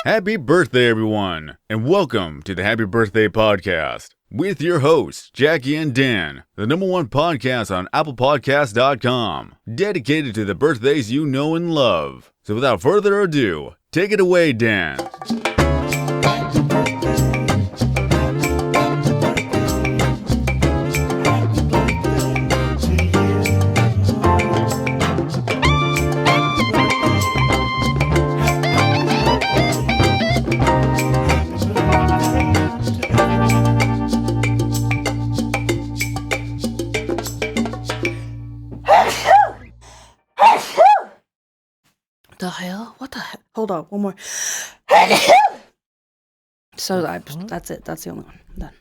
Happy birthday, everyone, and welcome to the Happy Birthday Podcast with your hosts, Jackie and Dan, the #1 podcast on ApplePodcast.com, dedicated to the birthdays you know and love. So without further ado, take it away, Dan. The hell? What the hell? Hold on, one more. So that's it. That's the only one. I'm done.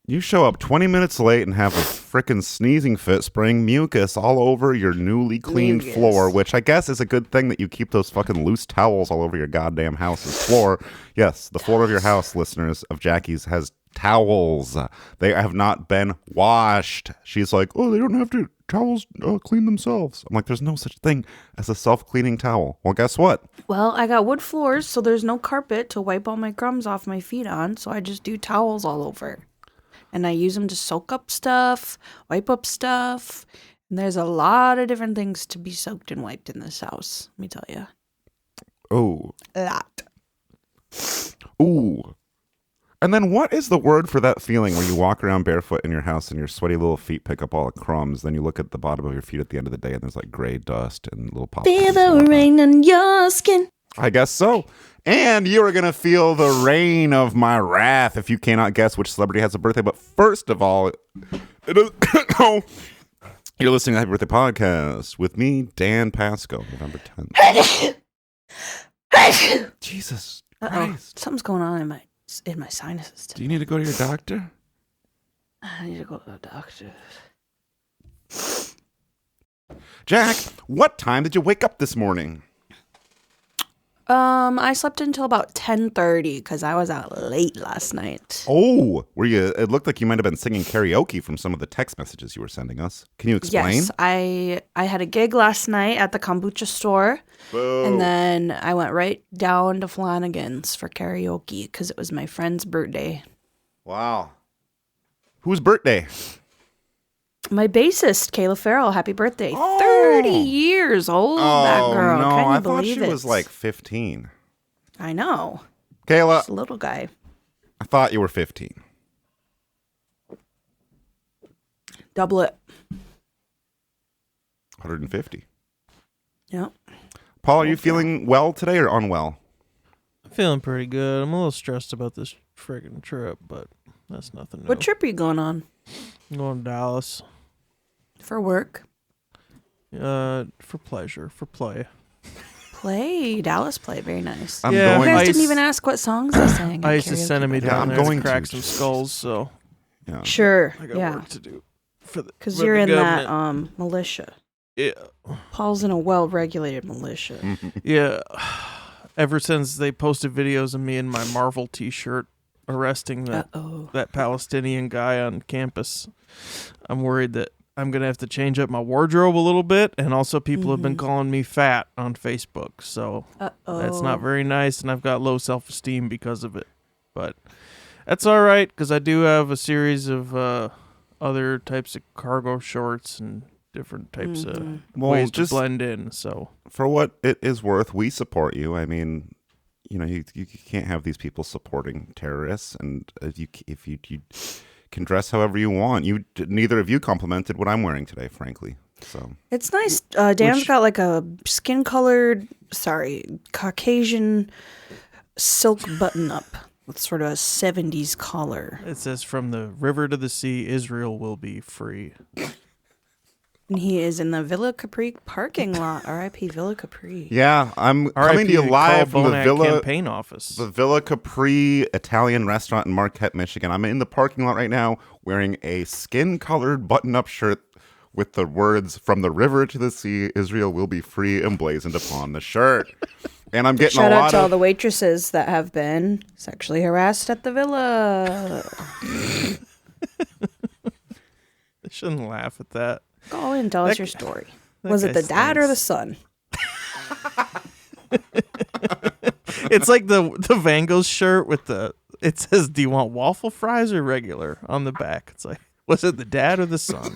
You show up 20 minutes late and have a frickin' sneezing fit, spraying mucus all over your newly cleaned floor, which I guess is a good thing that you keep those fucking loose towels all over your goddamn house's floor. Yes, the floor of your house, listeners, of Jackie's has towels. They have not been washed. She's like, oh, they don't have to towels clean themselves. I'm like, there's no such thing as a self-cleaning towel. Well, guess what? Well, I got wood floors, so there's no carpet to wipe all my crumbs off my feet on, so I just do towels all over. And I use them to soak up stuff, wipe up stuff. And there's a lot of different things to be soaked and wiped in this house, let me tell you. Oh. A lot. Ooh. And then what is the word for that feeling where you walk around barefoot in your house and your sweaty little feet pick up all the crumbs? Then you look at the bottom of your feet at the end of the day and there's like gray dust and little pop. Feel the rain on your skin. I guess so. And you are going to feel the rain of my wrath if you cannot guess which celebrity has a birthday. But first of all, it is you're listening to Happy Birthday Podcast with me, Dan Pasco, November 10th. Jesus Christ. Something's going on in my sinuses today. Do you need to go to your doctor? I need to go to the doctor. Jack, what time did you wake up this morning? I slept until about 10:30 because I was out late last night. Oh, were you? It looked like you might have been singing karaoke from some of the text messages you were sending us. Can you explain? Yes, I had a gig last night at the kombucha store. Boo. And then I went right down to Flanagan's for karaoke because it was my friend's birthday. Wow. Whose birthday? My bassist, Kayla Farrell. Happy birthday. Oh. 30 years old, that girl. No, Can you I believe thought she it? was like 15. I know. Kayla, Just a little guy. I thought you were 15. Double it. 150. Yep. Paul, are you feeling well today or unwell? I'm feeling pretty good. I'm a little stressed about this friggin' trip, but that's nothing new. What trip are you going on? I'm going to Dallas. For work? For pleasure, for play. Play. Dallas play. Very nice. I'm Yeah, You going. guys Ice- didn't even ask what songs they sang. at Ice is karaoke, sending me by the way. Yeah, I'm down there going to crack to some just- skulls, so Yeah. Sure. I got Yeah. work to do. For the Because with you're the in government. that militia. Yeah. Paul's in a well-regulated militia. Yeah. Ever since they posted videos of me in my Marvel t-shirt arresting that Palestinian guy on campus, I'm worried that I'm going to have to change up my wardrobe a little bit, and also people have been calling me fat on Facebook, so that's not very nice, and I've got low self-esteem because of it. But that's all right, because I do have a series of other types of cargo shorts and different types of ways to blend in. So For what it is worth, we support you. I mean, you know, you can't have these people supporting terrorists, and if you can dress however you want. Neither of you complimented what I'm wearing today, frankly. So It's nice. Dan's got like a Caucasian silk button-up with sort of a 70s collar. it says, from the river to the sea, Israel will be free. And he is in the Villa Capri parking lot. R.I.P. Villa Capri. yeah, I'm coming to you live from the campaign office. The Villa Capri Italian restaurant in Marquette, Michigan. I'm in the parking lot right now wearing a skin-colored button-up shirt with the words, from the river to the sea, Israel will be free, emblazoned upon the shirt. And I'm getting Shout a out lot to all of... the waitresses that have been sexually harassed at the Villa. They shouldn't laugh at that. Go in, tell us your story. that Was it guy the dad or the stinks. son? It's like the Vangles shirt with it says, "Do you want waffle fries or regular?" on the back. It's like, was it the dad or the son?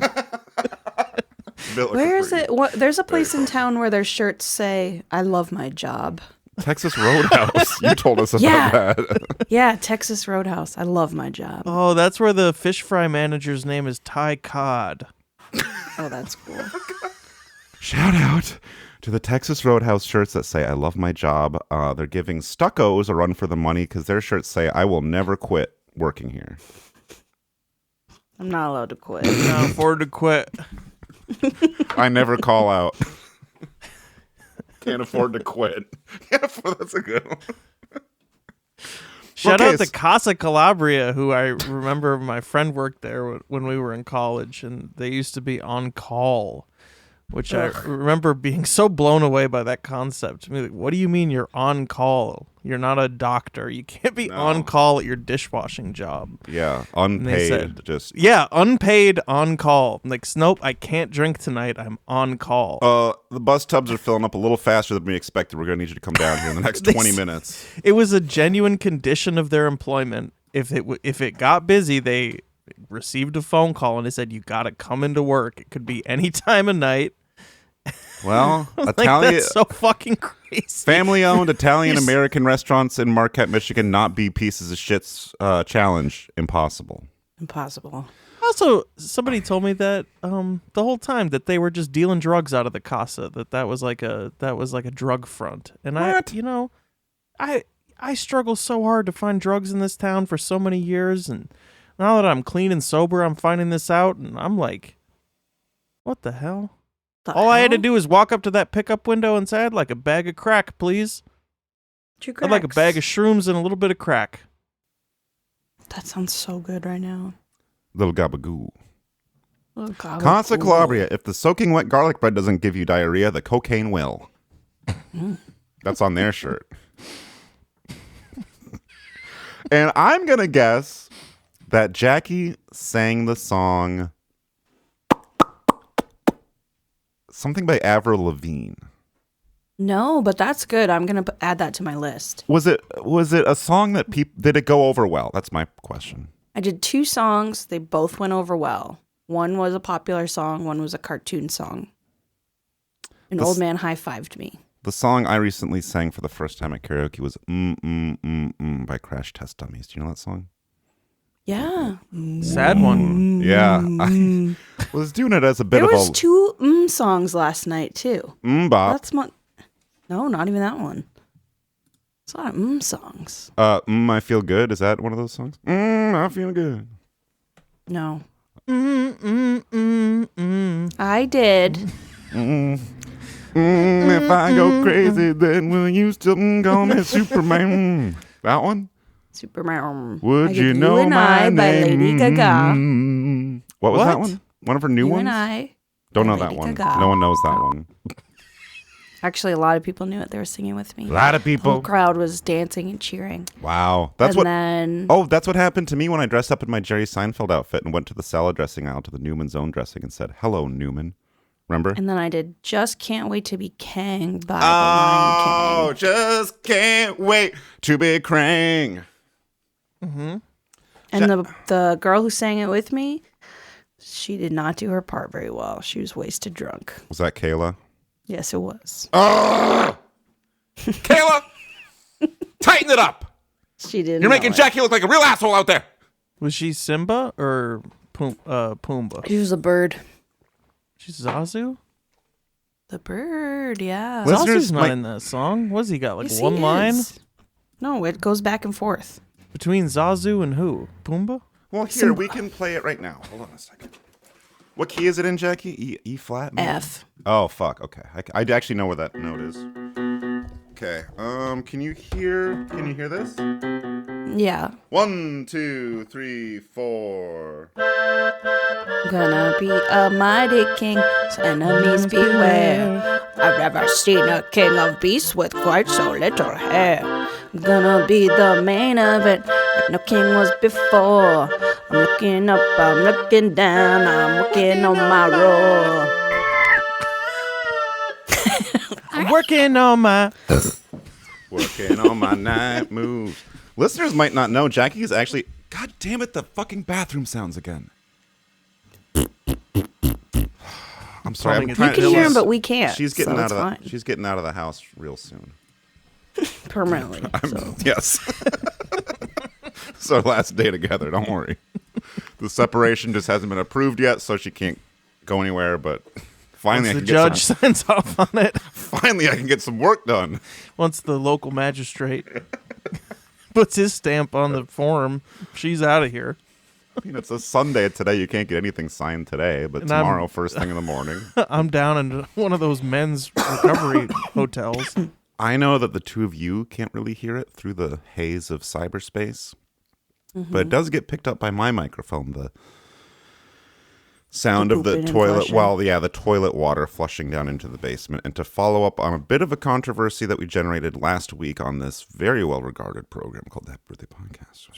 Where is it? There's a place in town where their shirts say, "I love my job." Texas Roadhouse. You told us about that. Yeah, Texas Roadhouse. I love my job. Oh, that's where the fish fry manager's name is Ty Cod. Oh, that's cool. Shout out to the Texas Roadhouse shirts that say, I love my job. They're giving Stuccos a run for the money because their shirts say, I will never quit working here. I'm not allowed to quit. Can't afford to quit. I never call out. Can't afford to quit. That's a good one. Shout out to Casa Calabria, who I remember my friend worked there when we were in college, and they used to be on call, which I remember being so blown away by that concept. I mean, like, what do you mean you're on call? You're not a doctor. You can't be on call at your dishwashing job. Yeah, unpaid. Unpaid on call. I'm like, nope, I can't drink tonight. I'm on call. The bus tubs are filling up a little faster than we expected. We're going to need you to come down here in the next 20 minutes. It was a genuine condition of their employment. If it got busy, they received a phone call and they said, you got to come into work. It could be any time of night. Well, Italian, that's so fucking crazy. Family-owned Italian-American restaurants in Marquette, Michigan, not be pieces of shit's challenge. Impossible. Also, somebody told me that the whole time that they were just dealing drugs out of the casa. That was like a drug front. And what? I struggle so hard to find drugs in this town for so many years, and now that I'm clean and sober, I'm finding this out, and I'm like, what the hell? All I had to do was walk up to that pickup window and say, I'd like a bag of crack, please. I'd like a bag of shrooms and a little bit of crack. That sounds so good right now. Little gabagoo. Casa Calabria. If the soaking wet garlic bread doesn't give you diarrhea, the cocaine will. That's on their shirt. And I'm going to guess that Jackie sang the song something by Avril Lavigne. No, but that's good. I'm going to add that to my list. Was it a song that did it go over well? That's my question. I did 2 songs. They both went over well. One was a popular song. One was a cartoon song. An old man high-fived me. The song I recently sang for the first time at karaoke was by Crash Test Dummies. Do you know that song? Yeah. Sad one. Yeah. I was doing it as a bit there of a... was 2 songs last night, too. Bop. No, not even that one. It's a lot of songs. I Feel Good. Is that one of those songs? I Feel Good. No. I did. If I go crazy, then will you still call me Superman? That one? Superman. Would you know and my I name? by Lady Gaga. What was that one? One of her new You ones? and I. Don't know by that Lady one. Gaga. No one knows that one. Actually, a lot of people knew it. They were singing with me. A lot of The people. whole crowd was dancing and cheering. Wow. That's what happened to me when I dressed up in my Jerry Seinfeld outfit and went to the salad dressing aisle to the Newman's Own dressing and said, hello, Newman. Remember? And then I did Just Can't Wait to Be Kang by the Lion King. Just can't wait to be Krang. Mm-hmm. And the girl who sang it with me, she did not do her part very well. She was wasted drunk. Was that Kayla? Yes, it was. Kayla! Tighten it up! She didn't. You're making Jackie look like a real asshole out there. Was she Simba or Pumbaa? She was a bird. She's Zazu? The bird, yeah. Zazu's not in that song. What's he got, like Yes, one he line? is. No, it goes back and forth. Between Zazu and who? Pumbaa? Well, here, we can play it right now. Hold on a second. What key is it in, Jackie? E flat? Maybe? F. Oh, fuck. Okay. I actually know where that note is. Okay. Can you hear this? Yeah. 1, 2, 3, 4. Gonna be a mighty king, so enemies beware. I've never seen a king of beasts with quite so little hair. Gonna be the main event, like no king was before. I'm looking up, I'm looking down, I'm working on my roar. I'm working on my... working on my night moves. Listeners might not know, Jackie is actually... God damn it, the fucking bathroom sounds again. I'm sorry. I'm You trying You can hear him, but we can't. She's getting so out it's of fine. the. She's getting out of the house real soon. Permanently. So. Yes. It's our last day together. Don't worry. The separation just hasn't been approved yet, so she can't go anywhere. But finally, Once the judge signs off on it. Finally, I can get some work done. Once the local magistrate puts his stamp on the form, she's out of here. I mean, it's a Sunday today. You can't get anything signed today, but And tomorrow, first thing in the morning. I'm down in one of those men's recovery hotels. I know that the two of you can't really hear it through the haze of cyberspace, but it does get picked up by my microphone. The sound of the pooping and toilet, flushing. well, yeah, the toilet water flushing down into the basement. And to follow up on a bit of a controversy that we generated last week on this very well-regarded program called the Happy Birthday Podcast.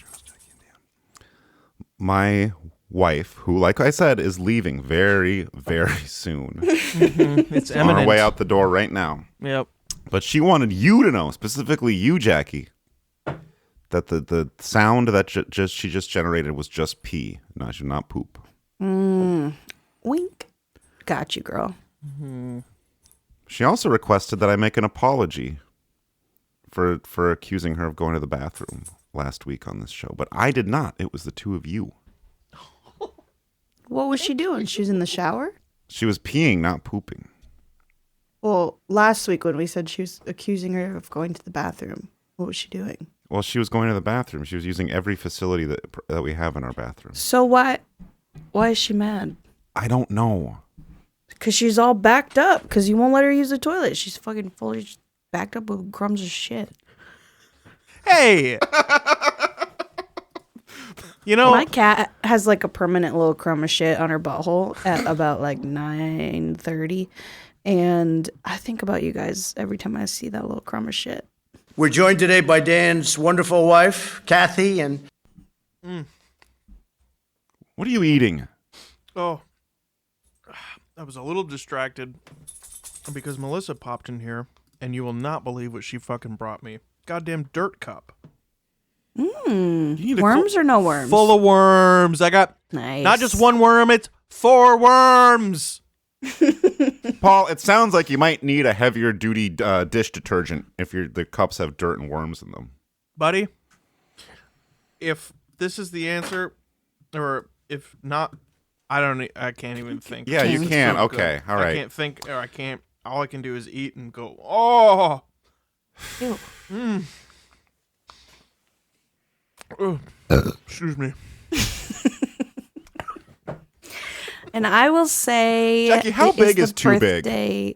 My wife, who, like I said, is leaving very, very soon. It's On imminent. her way out the door right now. Yep. But she wanted you to know, specifically you, Jackie, that the sound that she just generated was just pee, not poop. Wink. Got you, girl. She also requested that I make an apology for accusing her of going to the bathroom last week on this show, but I did not. It was the two of you. What was she doing? She was in the shower? She was peeing, not pooping. Well, last week when we said she was accusing her of going to the bathroom, what was she doing? Well, she was going to the bathroom. She was using every facility that we have in our bathroom. So why is she mad? I don't know. Because she's all backed up because you won't let her use the toilet. She's fucking fully backed up with crumbs of shit. Hey! You know, My cat has like a permanent little crumb of shit on her butthole at about like 9:30. And I think about you guys every time I see that little crumb of shit. We're joined today by Dan's wonderful wife, Kathy, and What are you eating? oh, I was a little distracted because Melissa popped in here, and you will not believe what she fucking brought me. Goddamn dirt cup. You need a Worms or no worms? Full of worms. I got Nice. not just one worm, it's 4 worms. Paul, it sounds like you might need a heavier duty dish detergent if the cups have dirt and worms in them. Buddy, if this is the answer, or if not, I can't even think. Yeah, you It's can. so Okay, good. all right. I can't think, or I can't. All I can do is eat and go, oh. Ew. Excuse me. And I will say, Jackie, how it big the is too big? birthday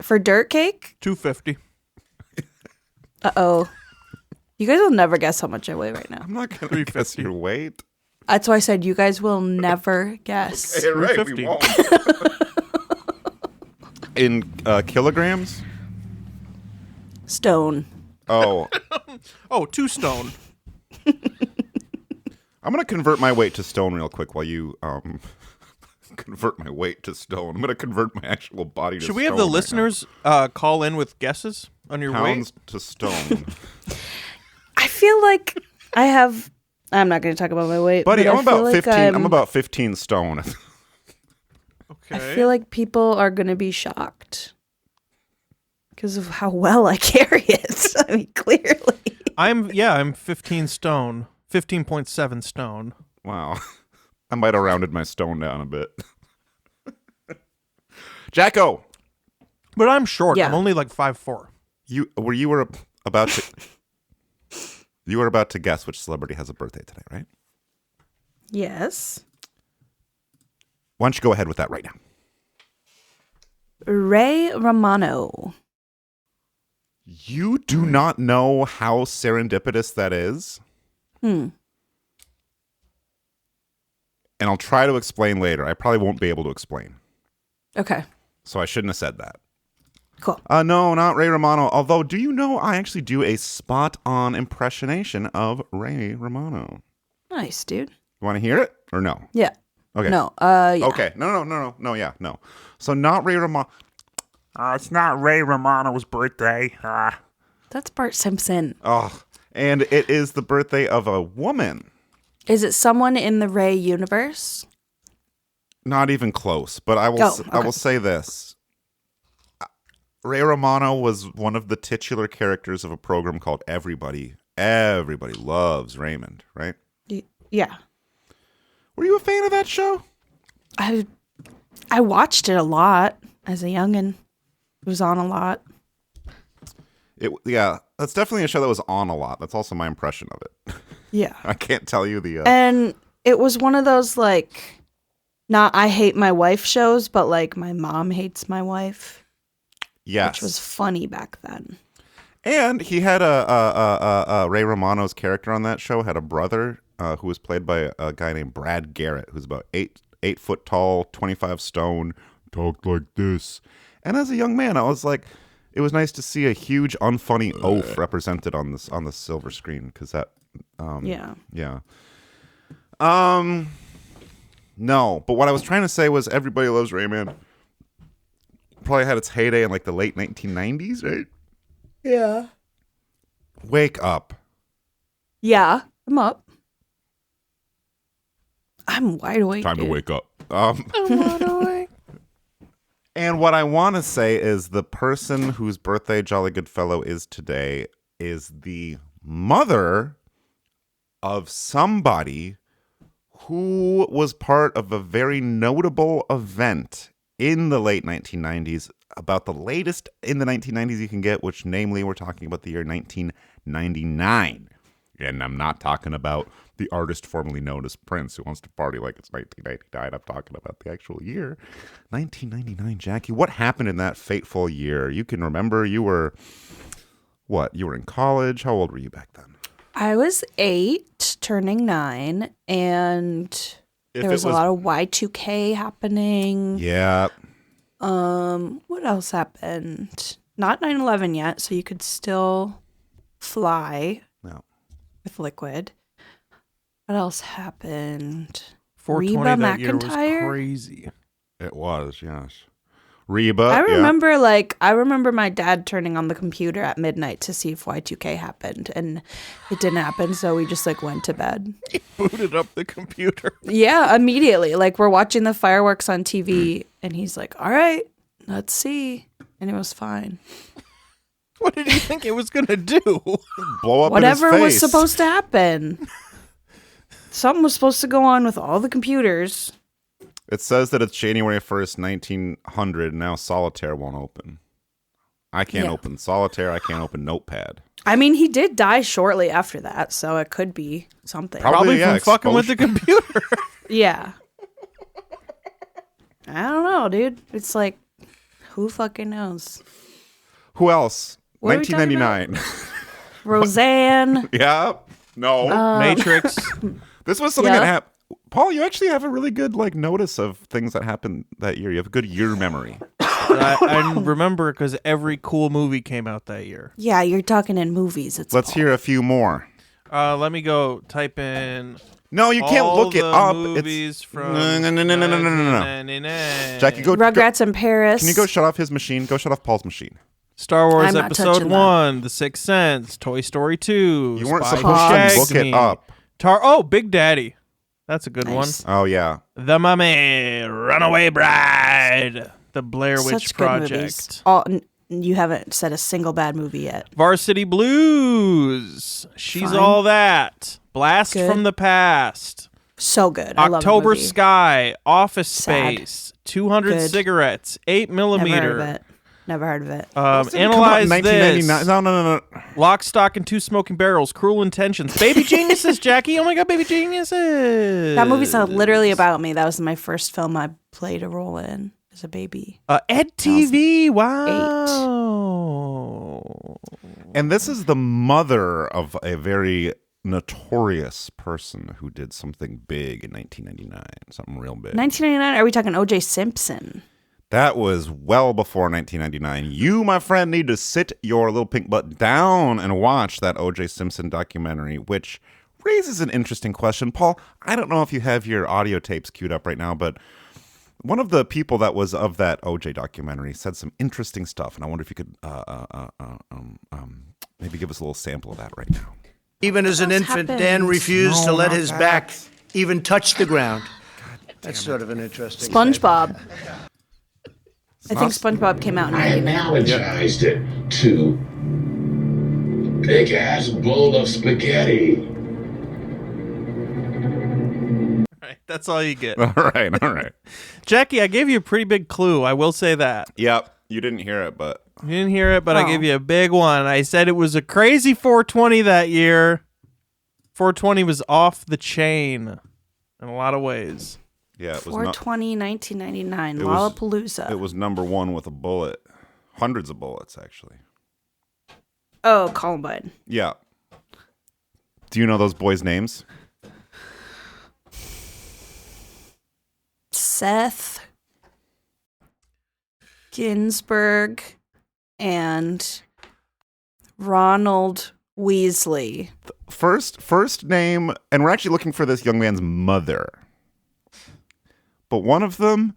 for dirt cake? $2.50. Uh-oh. You guys will never guess how much I weigh right now. I'm not going to guess your weight. That's why I said you guys will never guess. Hey, right, we 350. won't. In kilograms? Stone. Oh, Oh, 2 stone. I'm going to convert my weight to stone real quick while you convert my weight to stone. I'm going to convert my actual body to stone. Should we have the right now. listeners call in with guesses on your Pounds weight? to stone. I feel like I have... I'm not going to talk about my weight. Buddy, but I'm I feel about like 15. I'm about 15 stone. Okay. I feel like people are going to be shocked because of how well I carry it. I mean, clearly. I'm 15 stone. 15.7 stone. Wow. I might have rounded my stone down a bit. Jacko, But I'm short. Yeah. I'm only like 5'4". you were about to guess which celebrity has a birthday today, right? Yes. Why don't you go ahead with that right now? Ray Romano. You do not know how serendipitous that is? And I'll try to explain later. I probably won't be able to explain. Okay. So I shouldn't have said that. Cool. No, not Ray Romano. Although, do you know I actually do a spot-on impersonation of Ray Romano? Nice, dude. You want to hear it or no? Yeah. Okay. No. Yeah. Okay. No. Yeah, no. So not Ray Romano. It's not Ray Romano's birthday. The That's Bart Simpson. Oh, and it is the birthday of a woman. Is it someone in the Ray universe? Not even close, but I will say this. Ray Romano was one of the titular characters of a program called Everybody. Everybody loves Raymond, right? Yeah. Were you a fan of that show? I watched it a lot as a youngin'. It was on a lot. Yeah, that's definitely a show that was on a lot. That's also my impression of it. Yeah. I can't tell you the... And it was one of those, like, not I hate my wife shows, but, like, my mom hates my wife. Yes. Which was funny back then. And he had a Ray Romano's character on that show had a brother who was played by a guy named Brad Garrett, who's about 8 foot tall, 25 stone, talked like this. And as a young man, I was like, it was nice to see a huge unfunny oaf represented on the silver screen because that. Yeah. No, but what I was trying to say was Everybody Loves Raymond probably had its heyday in like the late 1990s, right? Yeah. Wake up. Yeah, I'm up. I'm wide awake. Time to wake up. I'm wide awake. And what I want to say is the person whose birthday Jolly Goodfellow is today is the mother of somebody who was part of a very notable event in the late 1990s, about the latest in the 1990s you can get, which namely we're talking about the year 1999. And I'm not talking about the artist formerly known as Prince who wants to party like it's 1999. I'm talking about the actual year 1999. Jackie, what happened in that fateful year? You can remember you were, what? You were in college? How old were you back then? I was 8, turning 9, and there was a lot of Y2K happening. Yeah. What else happened? Not 9/11 yet, so you could still fly with liquid. What else happened? 420 Reba that year McEntire? was crazy. It was, yes. Reba. I remember my dad turning on the computer at midnight to see if Y2K happened, and it didn't happen, so we just went to bed. He booted up the computer. Yeah, immediately. We're watching the fireworks on TV, and he's like, all right, let's see. And it was fine. What did he think it was going to do? Blow up whatever in his face. was supposed to happen. Something was supposed to go on with all the computers. It says that it's January 1st, 1900. Now Solitaire won't open. I can't open Solitaire. I can't open Notepad. I mean, he did die shortly after that, so it could be something. Probably from fucking with the computer. Yeah. I don't know, dude. It's like, who fucking knows? Who else? What 1999. Roseanne. Yeah. No. Matrix. This was something that happened. Paul, you actually have a really good notice of things that happened that year. You have a good year memory. I remember because every cool movie came out that year. Yeah, you're talking in movies. Let's hear a few more. Let me go type in. No, you can't look it up. Movies from no. Jackie, go. Rugrats in Paris. Can you go shut off his machine? Go shut off Paul's machine. Star Wars I'm not Episode touching 1, The Sixth Sense, Toy Story 2. You weren't Spy supposed Who to Shagged look it Me. up. Big Daddy. That's a good Nice. Oh, yeah. one. The Mummy, Runaway Bride, The Blair Witch Such good Project. movies. You haven't said a single bad movie yet. Varsity Blues, She's Fine. All That, Blast Good. from the Past, So good. I love the October movie. Sky, Office Sad. Space, 200 Good. Cigarettes, 8 millimeter. Never heard of it. Analyze this. 1999. No. Lock, Stock, and Two Smoking Barrels, Cruel Intentions, Baby Geniuses, Jackie. Oh my God, Baby Geniuses. That movie's not literally about me. That was my first film I played a role in as a baby. Ed TV. 8. Wow. And this is the mother of a very notorious person who did something big in 1999. Something real big. 1999? Are we talking O.J. Simpson? That was well before 1999. You, my friend, need to sit your little pink butt down and watch that O.J. Simpson documentary, which raises an interesting question. Paul, I don't know if you have your audio tapes queued up right now, but one of the people that was of that O.J. documentary said some interesting stuff, and I wonder if you could Maybe give us a little sample of that right now. Even as an What infant, happened? Dan refused to No, let not his that. back even touch the ground. That's sort of an interesting SpongeBob. I not- think SpongeBob came out in I 99. analogized it to a big-ass bowl of spaghetti. All right, that's all you get. All right. Jackie, I gave you a pretty big clue. I will say that. Yep, you didn't hear it, but You didn't hear it, but I Oh. gave you a big one. I said it was a crazy 420 that year. 420 was off the chain in a lot of ways. yeah, it was 420, 1999, It was- Lollapalooza. it was number one with a bullet, hundreds of bullets actually. Oh, Columbine. Yeah. Do you know those boys' names? Seth Ginsburg and Ronald Weasley. First name, and we're actually looking for this young man's mother. But one of them,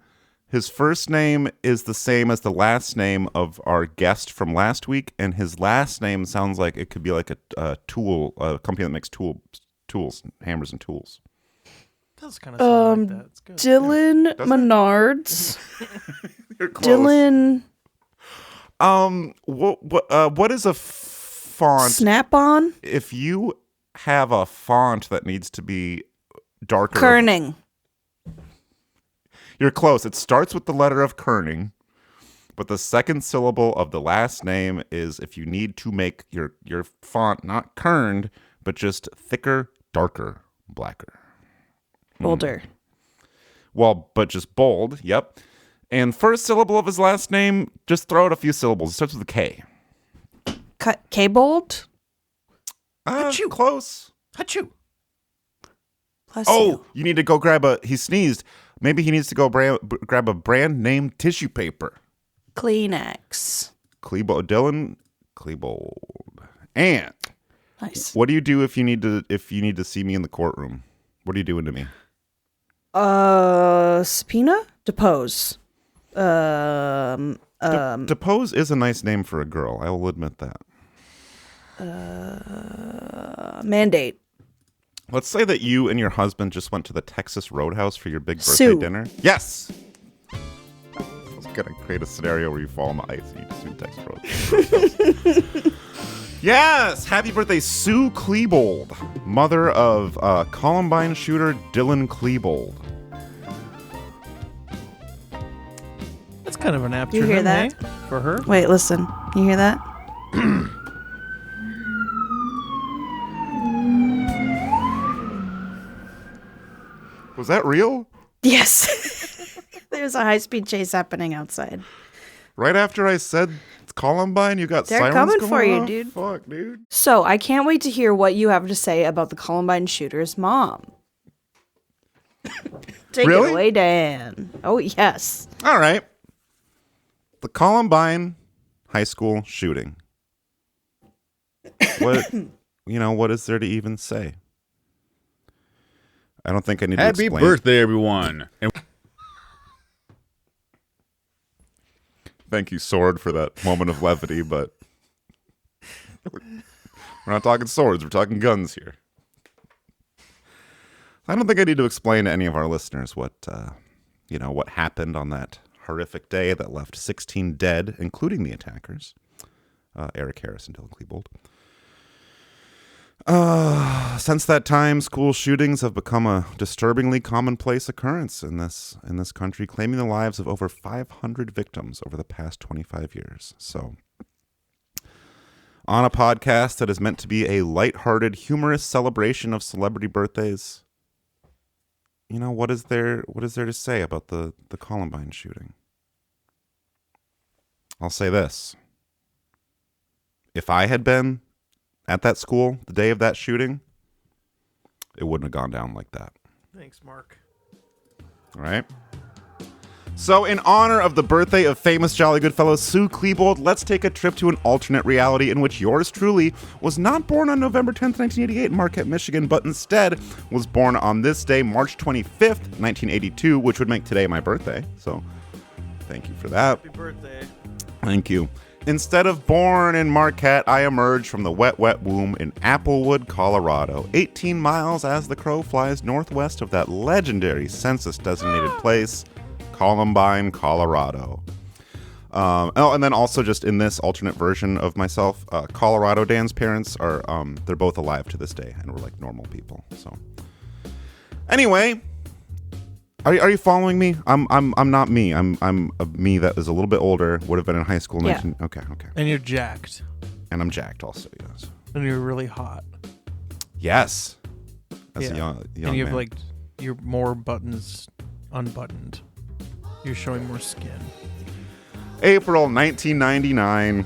his first name is the same as the last name of our guest from last week, and his last name sounds like it could be like a tool, a company that makes tools, hammers and tools. Does kind of sound like that. It's good. Dylan Menards. You're close. Dylan What is a font? Snap-on. If you have a font that needs to be darker, Kerning. you're close. It starts with the letter of Kerning, but the second syllable of the last name is if you need to make your font not kerned, but just thicker, darker, blacker. Boulder. Well, but just bold. Yep. And first syllable of his last name, just throw out a few syllables. It starts with a K. K-Bold. Close. Achoo. Bless Oh, you. you need to go he sneezed. Maybe he needs to go grab a brand name tissue paper. Kleenex. Dylan Klebold. And Nice. what do you do if you need to see me in the courtroom? What are you doing to me? Subpoena? Depose. Depose is a nice name for a girl. I will admit that. Mandate. Let's say that you and your husband just went to the Texas Roadhouse for your big birthday Sue. dinner. Yes. I was gonna create a scenario where you fall on the ice and you just do Texas Roadhouse. Yes! Happy birthday, Sue Klebold, mother of Columbine shooter Dylan Klebold. That's kind of an apt You hear term, that? eh? For her. Wait, listen. You hear that? Was that real? Yes. There's a high-speed chase happening outside. Right after I said it's Columbine, you got They're sirens coming going for you, off? dude. Fuck, dude. So I can't wait to hear what you have to say about the Columbine shooter's mom. Take Really? it away, Dan. Oh, yes. All right. The Columbine high school shooting. What, what is there to even say? I don't think I need to Happy explain. birthday, everyone. And Thank you, Sword, for that moment of levity, but we're not talking swords, we're talking guns here. I don't think I need to explain to any of our listeners what happened on that horrific day that left 16 dead, including the attackers, Eric Harris and Dylan Klebold. Since that time, school shootings have become a disturbingly commonplace occurrence in this country, claiming the lives of over 500 victims over the past 25 years. So, on a podcast that is meant to be a lighthearted, humorous celebration of celebrity birthdays, what is there to say about the Columbine shooting? I'll say this. If I had been at that school the day of that shooting, it wouldn't have gone down like that. Thanks, Mark. All right. So, in honor of the birthday of famous Jolly Good Fellow Sue Klebold, let's take a trip to an alternate reality in which yours truly was not born on November 10th, 1988 in Marquette, Michigan, but instead was born on this day, March 25th, 1982, which would make today my birthday. So, thank you for that. Happy birthday. Thank you. Instead of born in Marquette, I emerged from the wet, wet womb in Applewood, Colorado, 18 miles as the crow flies northwest of that legendary census-designated place, Columbine, Colorado. And then also just in this alternate version of myself, Colorado Dan's parents are, they're both alive to this day, and we're like normal people, so. Anyway, are you following me? I'm not me. I'm a me that is a little bit older, would have been in high school. Yeah. Okay. And you're jacked. And I'm jacked also, yes. And you're really hot. Yes. As a young and you have man. you're more buttons unbuttoned. You're showing more skin. April 1999.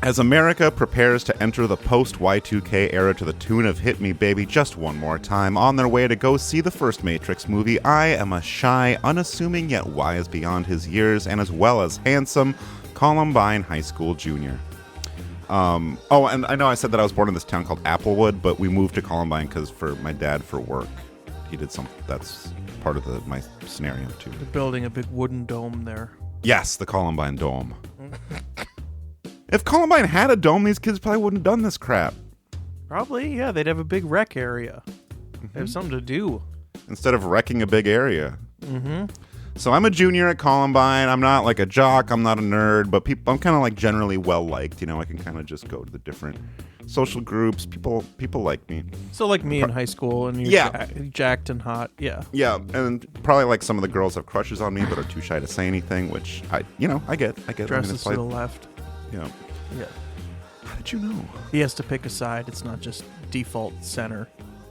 As America prepares to enter the post-Y2K era to the tune of Hit Me Baby Just One More Time, on their way to go see the first Matrix movie, I am a shy, unassuming yet wise beyond his years, and as well as handsome, Columbine High School junior. And I know I said that I was born in this town called Applewood, but we moved to Columbine because for my dad for work. He did something that's part of my scenario, too. They're building a big wooden dome there. Yes, the Columbine Dome. If Columbine had a dome, these kids probably wouldn't have done this crap. Probably, yeah. They'd have a big rec area. They have something to do. Instead of wrecking a big area. Mm-hmm. So I'm a junior at Columbine. I'm not like a jock. I'm not a nerd. But I'm kind of like generally well-liked. You know, I can kind of just go to the different social groups. People like me. So like me in high school, and you're jacked and hot. Yeah. Yeah, and probably like some of the girls have crushes on me, but are too shy to say anything, which I get. Dresses to the left. Yeah. Yeah. How did you know? He has to pick a side. It's not just default center.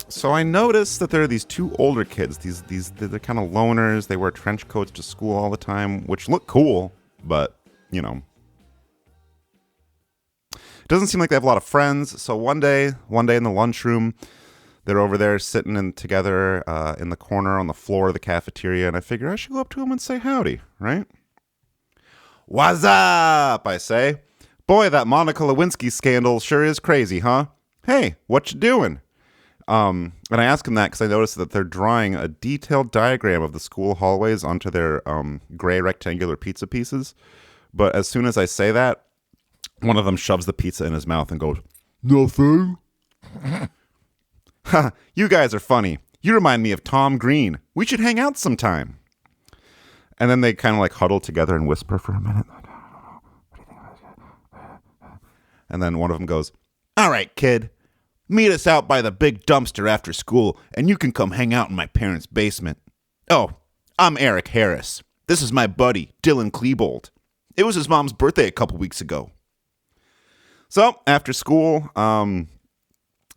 So I noticed that there are these two older kids. They're kind of loners. They wear trench coats to school all the time, which look cool, but you know, it doesn't seem like they have a lot of friends. So one day in the lunchroom, they're over there sitting together in the corner on the floor of the cafeteria, and I figure I should go up to them and say howdy, right? What's up? I say. Boy, that Monica Lewinsky scandal sure is crazy, huh? Hey, what you doing? And I ask them that because I noticed that they're drawing a detailed diagram of the school hallways onto their gray rectangular pizza pieces. But as soon as I say that, one of them shoves the pizza in his mouth and goes, "Nothing." Ha, you guys are funny. You remind me of Tom Green. We should hang out sometime. And then they kind of like huddle together and whisper for a minute. And then one of them goes, "All right, kid. Meet us out by the big dumpster after school, and you can come hang out in my parents' basement. Oh, I'm Eric Harris. This is my buddy, Dylan Klebold. It was his mom's birthday a couple weeks ago." So, after school, and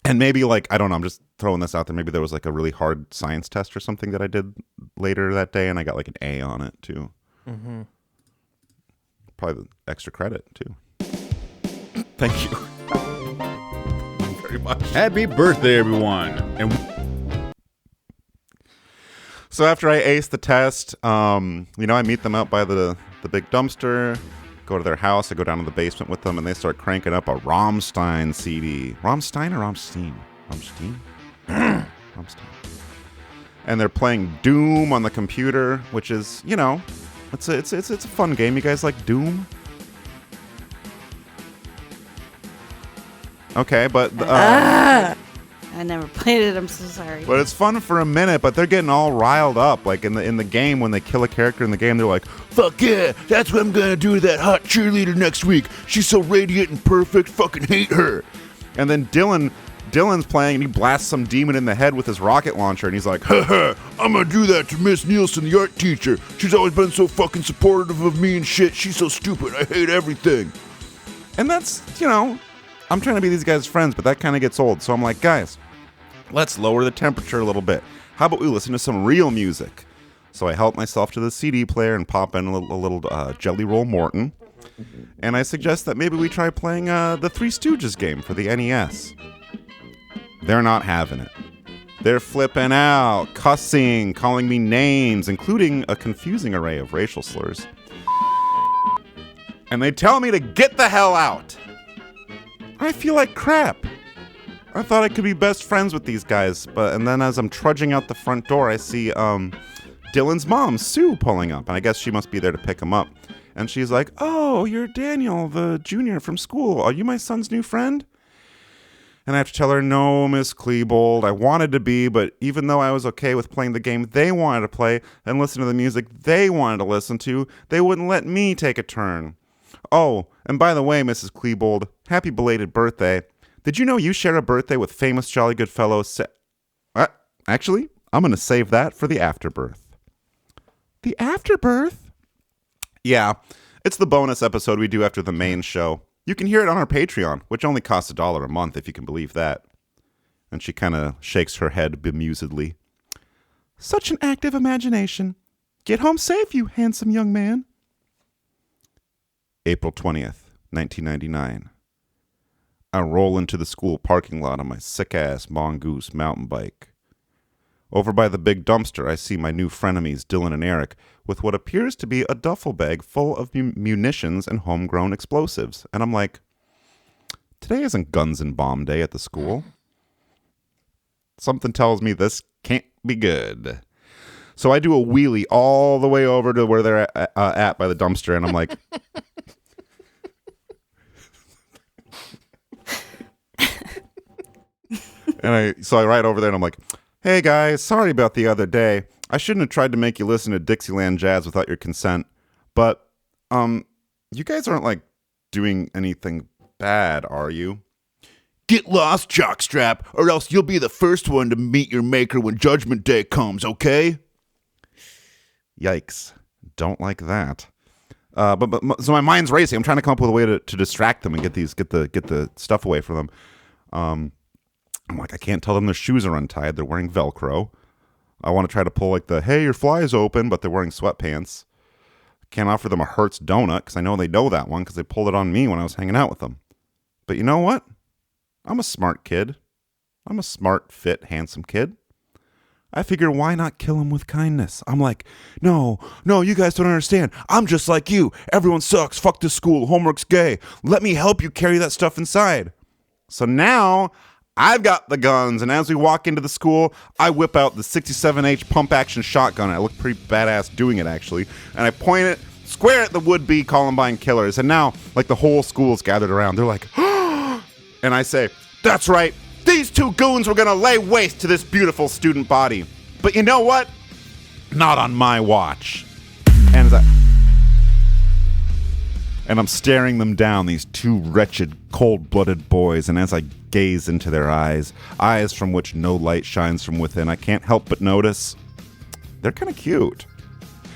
maybe like, I don't know, I'm just throwing this out there. Maybe there was like a really hard science test or something that I did later that day, and I got like an A on it, too. Mm-hmm. Probably the extra credit, too. Thank you. Very much. Happy birthday, everyone. And so after I ace the test, I meet them out by the big dumpster, go to their house, I go down to the basement with them, and they start cranking up a Rammstein CD. Rammstein or Rammstein? Rammstein? Rammstein. And they're playing Doom on the computer, which is, it's a fun game. You guys like Doom? Okay, but I never played it. I'm so sorry. But it's fun for a minute. But they're getting all riled up. Like in the game, when they kill a character in the game, they're like, "Fuck yeah, that's what I'm gonna do to that hot cheerleader next week. She's so radiant and perfect. Fucking hate her." And then Dylan's playing, and he blasts some demon in the head with his rocket launcher, and he's like, "Ha, I'm gonna do that to Miss Nielsen, the art teacher. She's always been so fucking supportive of me and shit. She's so stupid. I hate everything." And that's, I'm trying to be these guys' friends, but that kind of gets old. So I'm like, guys, let's lower the temperature a little bit. How about we listen to some real music? So I help myself to the CD player and pop in a little Jelly Roll Morton. And I suggest that maybe we try playing the Three Stooges game for the NES. They're not having it. They're flipping out, cussing, calling me names, including a confusing array of racial slurs. And they tell me to get the hell out. I feel like crap. I thought I could be best friends with these guys, and then as I'm trudging out the front door, I see Dylan's mom, Sue, pulling up, and I guess she must be there to pick him up. And she's like, "Oh, you're Daniel, the junior from school. Are you my son's new friend?" And I have to tell her, "No, Miss Klebold, I wanted to be, but even though I was okay with playing the game they wanted to play and listen to the music they wanted to listen to, they wouldn't let me take a turn. Oh, and by the way, Mrs. Klebold, happy belated birthday. Did you know you share a birthday with famous Jolly Good Fellow Actually, I'm going to save that for the afterbirth." The afterbirth? Yeah, it's the bonus episode we do after the main show. You can hear it on our Patreon, which only costs $1 a month, if you can believe that. And she kind of shakes her head bemusedly. Such an active imagination. Get home safe, you handsome young man. April 20th, 1999. I roll into the school parking lot on my sick-ass Mongoose mountain bike. Over by the big dumpster, I see my new frenemies, Dylan and Eric, with what appears to be a duffel bag full of munitions and homegrown explosives. And I'm like, today isn't guns and bomb day at the school. Something tells me this can't be good. So I do a wheelie all the way over to where they're at by the dumpster, and I'm like... So I ride over there, and I'm like... Hey guys, sorry about the other day. I shouldn't have tried to make you listen to Dixieland Jazz without your consent. But, you guys aren't, like, doing anything bad, are you? Get lost, jockstrap, or else you'll be the first one to meet your maker when Judgment Day comes, okay? Yikes. Don't like that. So my mind's racing. I'm trying to come up with a way to distract them and get the stuff away from them. I'm like, I can't tell them their shoes are untied. They're wearing Velcro. I want to try to pull like hey, your fly is open, but they're wearing sweatpants. Can't offer them a Hertz donut because I know they know that one because they pulled it on me when I was hanging out with them. But you know what? I'm a smart kid. I'm a smart, fit, handsome kid. I figure why not kill him with kindness? I'm like, no, you guys don't understand. I'm just like you. Everyone sucks. Fuck this school. Homework's gay. Let me help you carry that stuff inside. So now... I've got the guns, and as we walk into the school, I whip out the 67H pump-action shotgun. I look pretty badass doing it, actually. And I point it square at the would-be Columbine killers. And now, like, the whole school's gathered around. They're like, and I say, that's right. These two goons were going to lay waste to this beautiful student body. But you know what? Not on my watch. And I'm staring them down, these two wretched, cold-blooded boys, and as I gaze into their eyes from which no light shines from within, I can't help but notice they're kind of cute.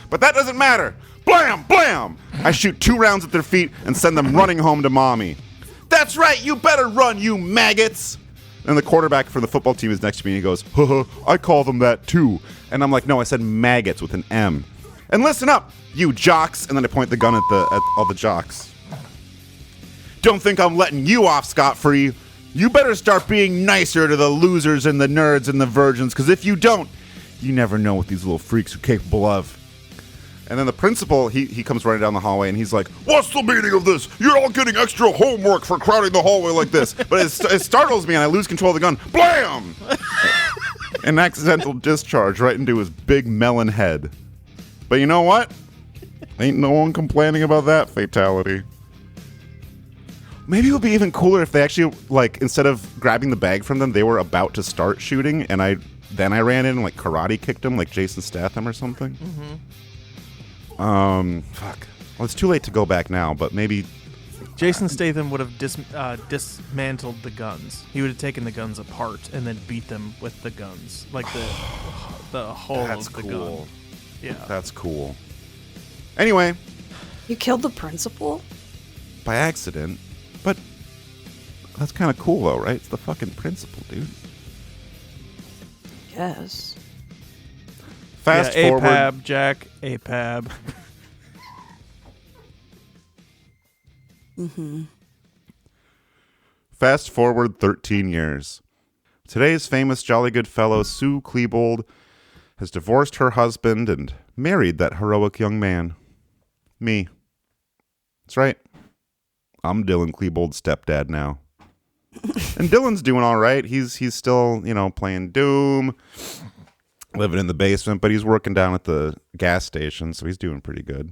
But that doesn't matter. Blam! Blam! I shoot 2 rounds at their feet and send them running home to mommy. That's right, you better run, you maggots! And the quarterback for the football team is next to me, and he goes, I call them that too. And I'm like, no, I said maggots with an M. And listen up, you jocks. And then I point the gun at all the jocks. Don't think I'm letting you off scot-free. You better start being nicer to the losers and the nerds and the virgins, because if you don't, you never know what these little freaks are capable of. And then the principal, he comes running down the hallway, and he's like, what's the meaning of this? You're all getting extra homework for crowding the hallway like this. But it startles me, and I lose control of the gun. Blam! An accidental discharge right into his big melon head. But you know what? Ain't no one complaining about that fatality. Maybe it would be even cooler if they actually, like, instead of grabbing the bag from them, they were about to start shooting, and I ran in and, like, karate kicked them like Jason Statham or something. Mm-hmm. Fuck. Well, it's too late to go back now, but maybe... Jason Statham would have dismantled the guns. He would have taken the guns apart and then beat them with the guns. Like the whole of the gun. Yeah. That's cool. Anyway. You killed the principal? By accident. But that's kind of cool, though, right? It's the fucking principal, dude. Yes. Fast forward. APAB, Jack. APAB. Mm-hmm. Fast forward 13 years. Today's famous jolly good fellow, Sue Klebold, has divorced her husband and married that heroic young man. Me. That's right. I'm Dylan Klebold's stepdad now. And Dylan's doing all right. He's still, playing Doom, living in the basement, but he's working down at the gas station, so he's doing pretty good.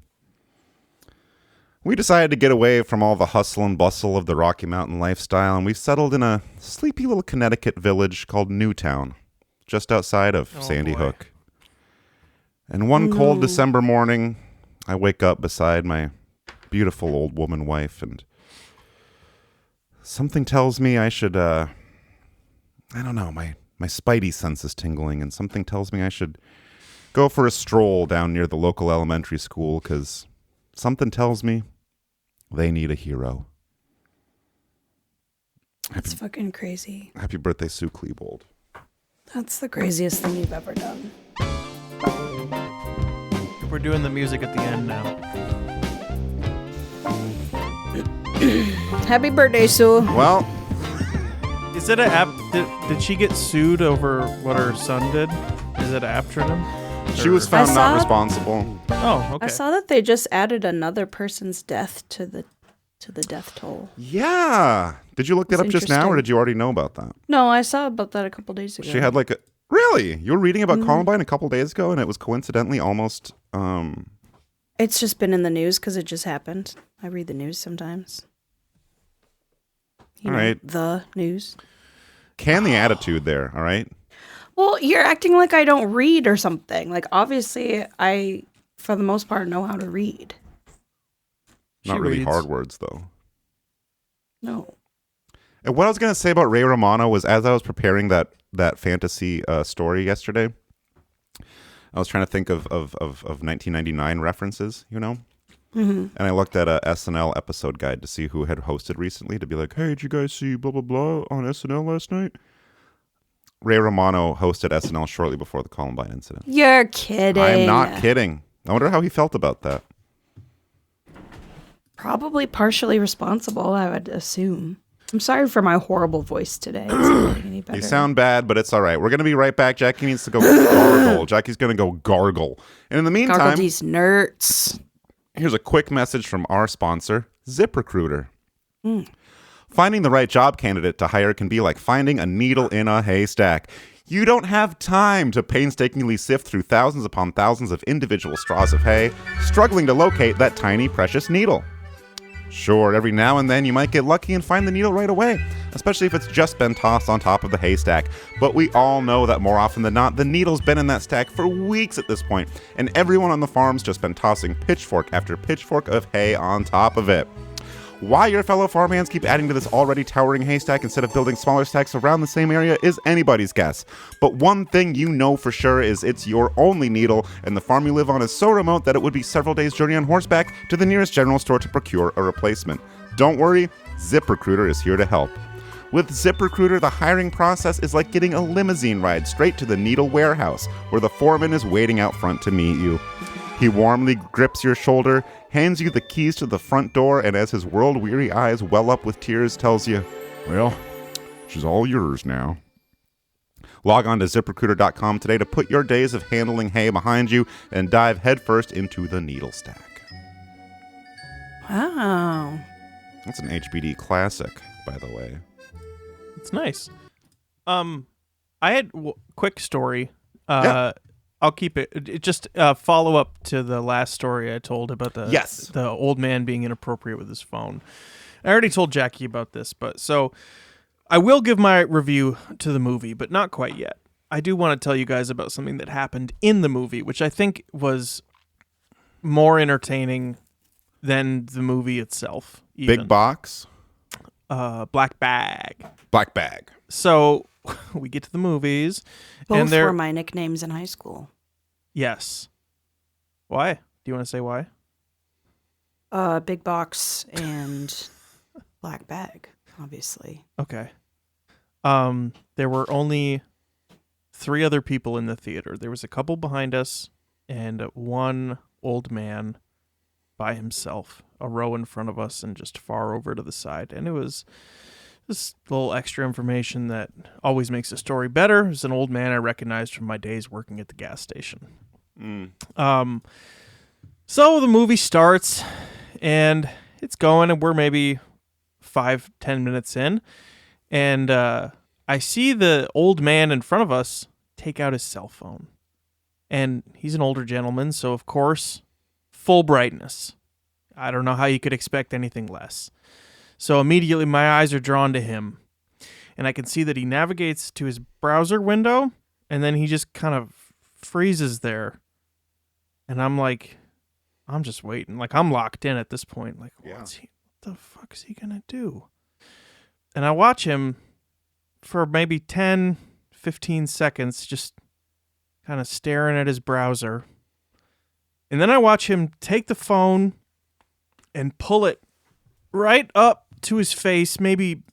We decided to get away from all the hustle and bustle of the Rocky Mountain lifestyle, and we settled in a sleepy little Connecticut village called Newtown, just outside of Sandy Hook. And one cold December morning, I wake up beside my beautiful old woman wife, and something tells me I should, I don't know, my spidey sense is tingling, and something tells me I should go for a stroll down near the local elementary school, because something tells me they need a hero. That's fucking crazy. Happy birthday, Sue Klebold. That's the craziest thing you've ever done. We're doing the music at the end now. Happy birthday, Sue. Well, Is it a app? Did she get sued over what her son did? Is it an aptronym? she was found not responsible. Oh, okay. I saw that they just added another person's death to the death toll. Yeah. Did you look that That's up just now, or interesting. did you already know about that? No, I saw about that a couple days ago. She had like a... Really? You were reading about Columbine a couple days ago, and it was coincidentally almost... It's just been in the news because it just happened. I read the news sometimes. All right. The news. Can the attitude there, all right? Well, you're acting like I don't read or something. Like, obviously, I, for the most part, know how to read. Not She really reads. hard words, though. No. And what I was going to say about Ray Romano was, as I was preparing that fantasy story yesterday, I was trying to think of 1999 references, you know? Mm-hmm. And I looked at a SNL episode guide to see who had hosted recently, to be like, hey, did you guys see blah, blah, blah on SNL last night? Ray Romano hosted SNL shortly before the Columbine incident. You're kidding. I'm not kidding. I wonder how he felt about that. Probably partially responsible, I would assume. I'm sorry for my horrible voice today. It's not getting any better. You sound bad, but it's all right. We're going to be right back. Jackie needs to go gargle. Jackie's going to go gargle. And in the meantime, Gargle these nerds. here's a quick message from our sponsor, ZipRecruiter. Finding the right job candidate to hire can be like finding a needle in a haystack. You don't have time to painstakingly sift through thousands upon thousands of individual straws of hay, struggling to locate that tiny, precious needle. Sure, every now and then you might get lucky and find the needle right away, especially if it's just been tossed on top of the haystack. But we all know that more often than not, the needle's been in that stack for weeks at this point, and everyone on the farm's just been tossing pitchfork after pitchfork of hay on top of it. Why your fellow farmhands keep adding to this already towering haystack instead of building smaller stacks around the same area is anybody's guess. But one thing you know for sure is it's your only needle, and the farm you live on is so remote that it would be several days' journey on horseback to the nearest general store to procure a replacement. Don't worry, ZipRecruiter is here to help. With ZipRecruiter, the hiring process is like getting a limousine ride straight to the needle warehouse, where the foreman is waiting out front to meet you. He warmly grips your shoulder, hands you the keys to the front door, and as his world-weary eyes well up with tears, tells you, well, she's all yours now. Log on to ZipRecruiter.com today to put your days of handling hay behind you and dive headfirst into the needle stack. Wow. That's an HBD classic, by the way. It's nice. I had quick story. Yeah. I'll keep it just follow up to the last story I told about the old man being inappropriate with his phone. I already told Jackie about this, but so I will give my review to the movie, but not quite yet. I do want to tell you guys about something that happened in the movie, which I think was more entertaining than the movie itself. Even. Big box? Black bag. Black bag. So we get to the movies. Both and were my nicknames in high school. Yes. Why? Do you want to say why? Big Box and Black Bag, obviously. Okay. There were only 3 other people in the theater. There was a couple behind us and one old man by himself, a row in front of us and just far over to the side. And it was this little extra information that always makes a story better. It was an old man I recognized from my days working at the gas station. So the movie starts and it's going, and we're maybe 5-10 minutes in, and I see the old man in front of us take out his cell phone, and he's an older gentleman, so of course, full brightness. I don't know how you could expect anything less. So immediately my eyes are drawn to him, and I can see that he navigates to his browser window, and then he just kind of freezes there. And I'm like, I'm just waiting. Like, I'm locked in at this point. Like, what the fuck is he going to do? And I watch him for maybe 10, 15 seconds, just kind of staring at his browser. And then I watch him take the phone and pull it right up to his face, maybe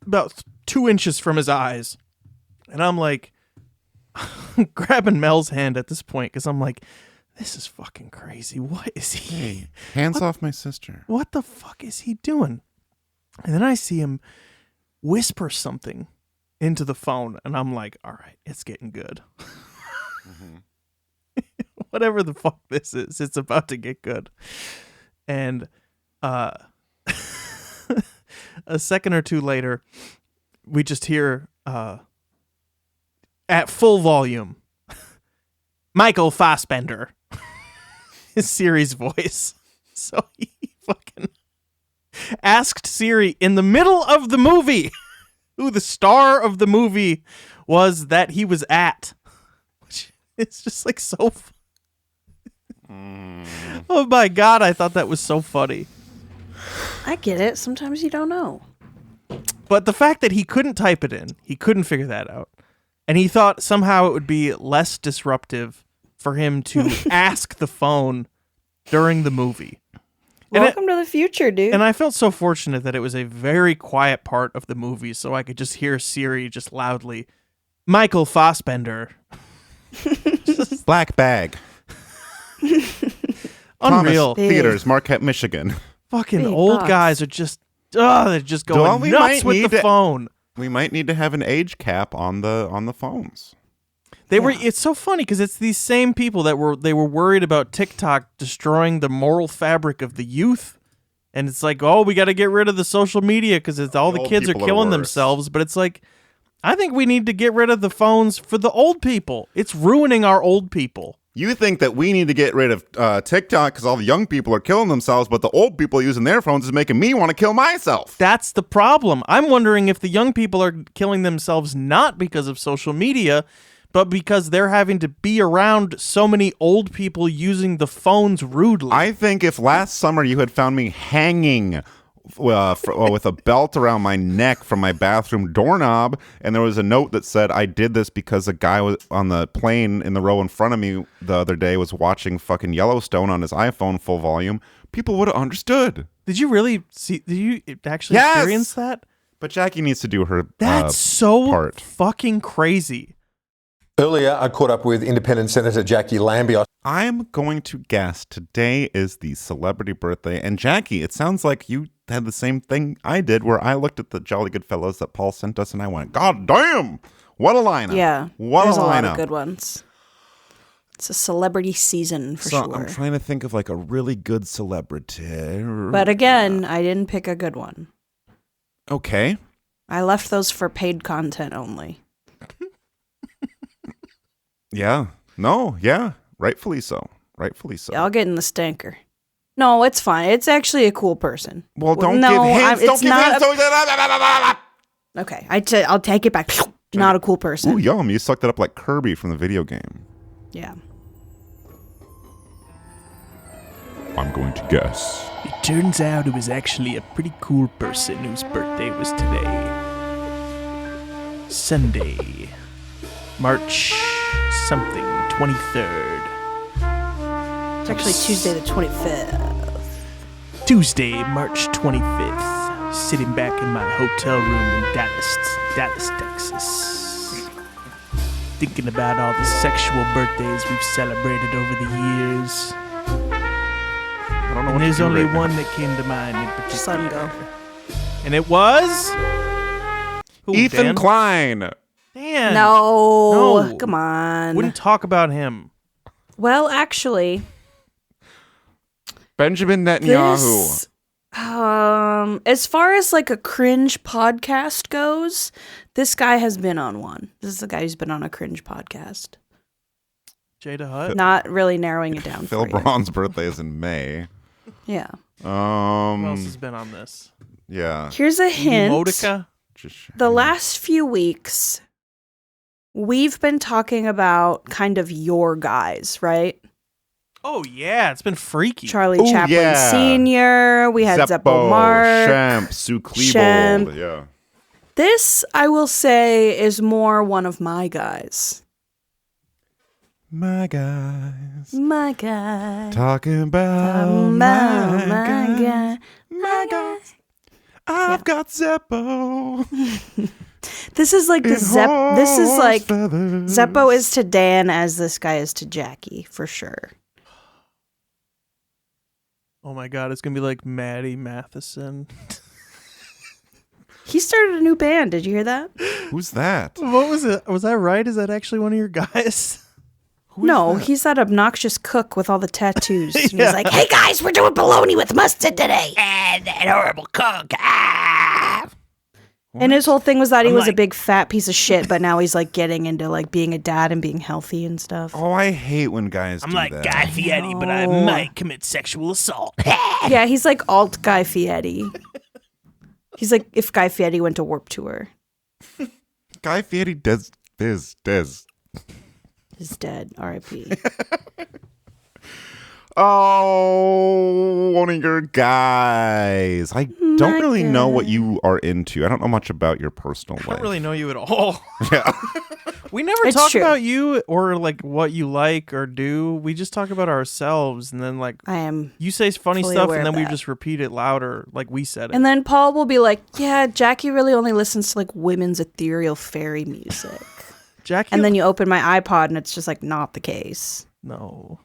about 2 inches from his eyes. And I'm like, grabbing Mel's hand at this point, because I'm like, this is fucking crazy. What is he? Hey, hands off my sister. What the fuck is he doing? And then I see him whisper something into the phone, and I'm like, all right, it's getting good. Whatever the fuck this is, it's about to get good. And a second or two later, we just hear at full volume, Michael Fassbender, his Siri's voice. So he fucking asked Siri in the middle of the movie who the star of the movie was that he was at. It's just like so Oh my God, I thought that was so funny. I get it. Sometimes you don't know. But the fact that he couldn't type it in, he couldn't figure that out. And he thought somehow it would be less disruptive for him to ask the phone during the movie. Welcome to the future, dude. And I felt so fortunate that it was a very quiet part of the movie, so I could just hear Siri just loudly, Michael Fassbender. Black Bag. Unreal. Thomas Theaters, Marquette, Michigan. Fucking Big old bucks. guys are just, they're just going nuts with the phone. We might need to have an age cap on the phones. It's so funny because it's these same people that were worried about TikTok destroying the moral fabric of the youth. And it's like, oh, we got to get rid of the social media because all the kids are killing themselves. But it's like, I think we need to get rid of the phones for the old people. It's ruining our old people. You think that we need to get rid of TikTok because all the young people are killing themselves, but the old people using their phones is making me want to kill myself. That's the problem. I'm wondering if the young people are killing themselves not because of social media, but because they're having to be around so many old people using the phones rudely. I think if last summer you had found me hanging with a belt around my neck from my bathroom doorknob, and there was a note that said I did this because a guy was on the plane in the row in front of me the other day was watching fucking Yellowstone on his iPhone full volume, people would have understood. Did you really see? Did you actually experience that? But Jackie needs to do her That's so part. Fucking crazy. Earlier, I caught up with Independent Senator Jackie Lambie. I'm going to guess today is the celebrity birthday. And Jackie, it sounds like you had the same thing I did where I looked at the Jolly Good Fellows that Paul sent us and I went, God damn, what a lineup. Yeah, what there's a lineup. a lot of good ones. It's a celebrity season for sure. I'm trying to think of like a really good celebrity. But again, I didn't pick a good one. Okay. I left those for paid content only. Yeah. No, yeah. Rightfully so. Rightfully so. Yeah, I'll get in the stinker. No, it's fine. It's actually a cool person. Well, don't give hints. Don't give hints. Okay, I'll take it back. Not a cool person. Ooh, yum. You sucked it up like Kirby from the video game. Yeah. I'm going to guess. It turns out it was actually a pretty cool person whose birthday was today. Sunday, March something, 23rd. It's actually Tuesday the 25th. Tuesday, March 25th. Sitting back in my hotel room in Dallas, Texas. Thinking about all the sexual birthdays we've celebrated over the years. I don't know. And what there's to do only right now. one that came to mind in particular. Just let him go. And it was... Who, Ethan Dan? Klein. Dan. No, come on. Wouldn't talk about him. Well, actually, Benjamin Netanyahu. this, as far as like a cringe podcast goes, this guy has been on one. This is the guy who's been on a cringe podcast. Jada Hutt? Not really narrowing it down Phil for you. Braun's birthday is in May. Yeah. Who else has been on this? Yeah. Here's a hint. Motica? The last few weeks, we've been talking about kind of your guys, right? Oh, yeah. It's been freaky. Charlie Chaplin Sr. We had Zeppo Mark. Shemp, Sue Klebold. Yeah. This, I will say, is more one of my guys. My guys. My guy. Talking about my guy. My guys. I've got Zeppo. This is like this is like Zeppo is to Dan as this guy is to Jackie, for sure. Oh my God, it's going to be like Maddie Matheson. He started a new band. Did you hear that? Who's that? What was it? Was that right? Is that actually one of your guys? No, he's that obnoxious cook with all the tattoos. And he's like, hey guys, we're doing bologna with mustard today. And that horrible cook. And his whole thing was that he was a big fat piece of shit, but now he's like getting into like being a dad and being healthy and stuff. Oh, I hate when guys I'm do like that. Guy Fieri, but I might commit sexual assault. Yeah, he's like alt Guy Fieri. He's like if Guy Fieri went to Warped Tour. Guy Fieri is He's dead. R.I.P. Oh, one of your guys. I don't really know what you are into. I don't know much about your personal life. I don't really know you at all. Yeah. We never It's talk true. about you or like what you like or do. We just talk about ourselves, and then like I am. you say funny fully stuff, aware and then of we that. just repeat it louder, like we said it. And then Paul will be like, yeah, Jackie really only listens to like women's ethereal fairy music. Jackie, And then you open my iPod and it's just like not the case. no.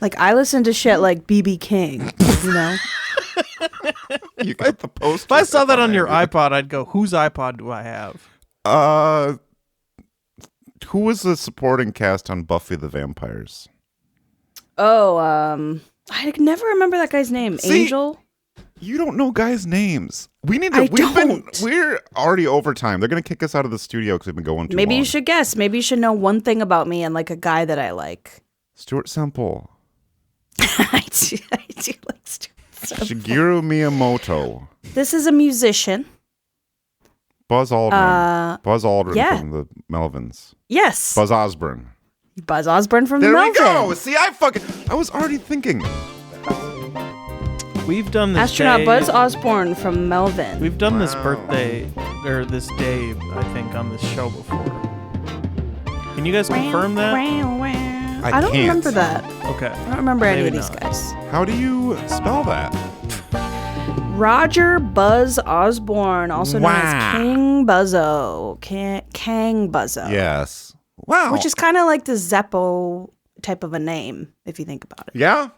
Like I listen to shit like BB King, you know? You got the poster. If I saw that on your iPod, I'd go, "Whose iPod do I have?" Who was the supporting cast on Buffy the Vampires? Oh, I never remember that guy's name. See? Angel? You don't know guys' names. We need to. I don't. We're already over time. They're gonna kick us out of the studio because we've been going too Maybe long. you should guess. Maybe you should know one thing about me and like a guy that I like. Stuart Semple, I do like Stuart. Shigeru Miyamoto, This is a musician. Buzz Aldrin. Buzz Aldrin yeah. from the Melvins. Yes. Buzz Osborne. Buzz Osborne from There the we go. Melvins. See, I was already thinking. We've done this Astronaut day- Buzz Osborne from Melvin. We've done this birthday or this day, I think, on this show before. Can you guys confirm that? I don't can't. remember that. Okay. I don't remember any of Maybe these not. guys. How do you spell that? Roger Buzz Osborne, also known Wow. as King Buzzo. Kang Buzzo. Yes. Wow. Which is kind of like the Zeppo type of a name, if you think about it. Yeah.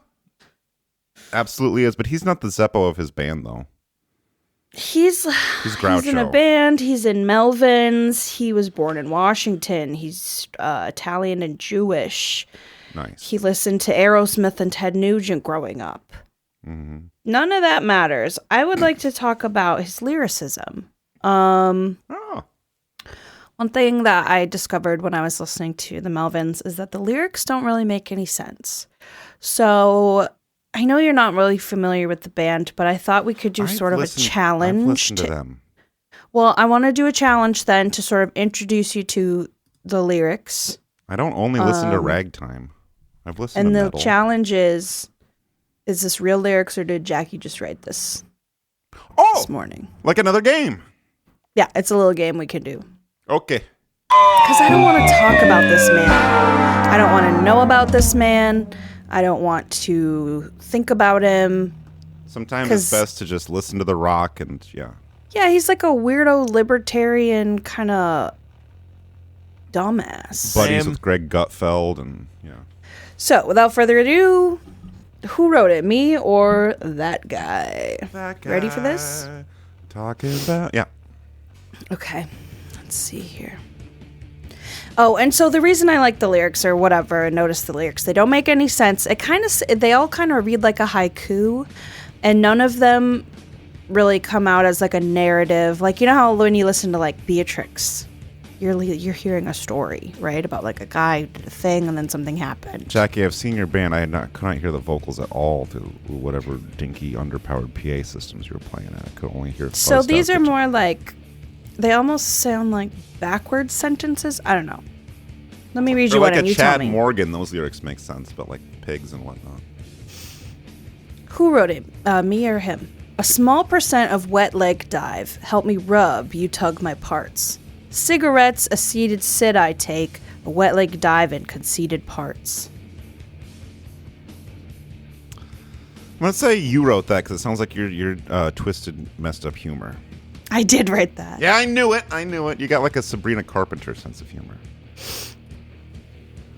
Absolutely is, but he's not the Zeppo of his band, though. He's Groucho. in a band. He's in Melvins. He was born in Washington. He's Italian and Jewish. Nice. He listened to Aerosmith and Ted Nugent growing up. Mm-hmm. None of that matters. I would like to talk about his lyricism. Oh. One thing that I discovered when I was listening to the Melvins is that the lyrics don't really make any sense. So I know you're not really familiar with the band, but I thought we could do sort of a challenge. I've listened to them. Well, I want to do a challenge then to sort of introduce you to the lyrics. I don't only listen to ragtime. I've listened And to the metal. challenge is this real lyrics or did Jackie just write this this morning? Like another game. Yeah, it's a little game we can do. Okay. Because I don't want to talk about this man. I don't want to know about this man. I don't want to think about him. Sometimes 'Cause- it's best to just listen to the rock and yeah. Yeah, he's like a weirdo libertarian kind of dumbass. Buddies Sam. with Greg Gutfeld and yeah. So, without further ado, who wrote it? Me or that guy? Ready for this? Talking about yeah. Okay, let's see here. Oh, and so the reason I like the lyrics or whatever, and notice the lyrics, they don't make any sense. They all kind of read like a haiku, and none of them really come out as like a narrative. Like, you know how when you listen to like Beatrix, you're hearing a story, right? About like a guy who did a thing and then something happened. Jackie, I've seen your band. Could not hear the vocals at all through whatever dinky underpowered PA systems you were playing at. I could only hear. So these are more like, they almost sound like backwards sentences. I don't know. Let me read you like one and you Chad tell me. Morgan, those lyrics make sense, but like pigs and whatnot. Who wrote it? Me or him? A small percent of wet leg dive. Help me rub, you tug my parts. Cigarettes, a seated sit I take. A wet leg dive in conceited parts. I'm gonna say you wrote that because it sounds like you're twisted, messed up humor. I did write that. Yeah, I knew it. You got like a Sabrina Carpenter sense of humor.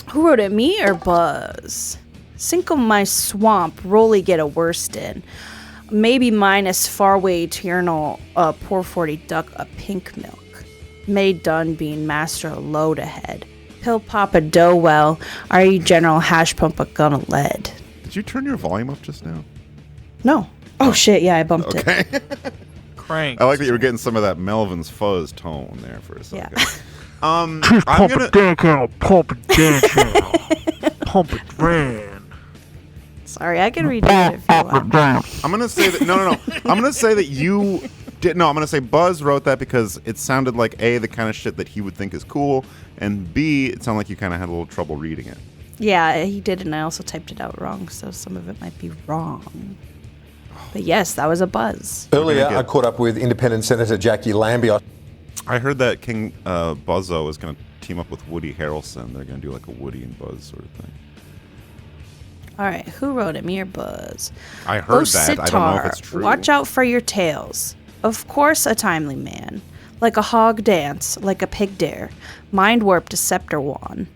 Who wrote it, me or Buzz? Sink 'em my swamp, Rolly get a worst in. Maybe minus faraway eternal, poor 40 duck a pink milk. May done being master a load ahead. Pill pop a dough well, are you general hash pump a gun of lead? Did you turn your volume up just now? No. Oh shit, yeah, I bumped it. Okay. Crank. I like that you were getting some of that Melvin's Fuzz tone there for a second. Yeah. I'm Pump gonna. it down, pump it down, pump it down. Sorry, I can redo it if you want. I'm gonna say that. No. I'm gonna say that you did. No, I'm gonna say Buzz wrote that because it sounded like A, the kind of shit that he would think is cool, and B, it sounded like you kind of had a little trouble reading it. Yeah, he did, and I also typed it out wrong, so some of it might be wrong. But yes, that was a Buzz. Earlier, I caught up with Independent Senator Jackie Lambie. I heard that King Buzzo is gonna team up with Woody Harrelson. They're gonna do like a Woody and Buzz sort of thing. All right, who wrote it, me or Buzz? I heard Oh, that. I don't know if it's true. Watch out for your tails. Of course, a timely man. Like a hog dance, like a pig dare. Mind warped a scepter wand.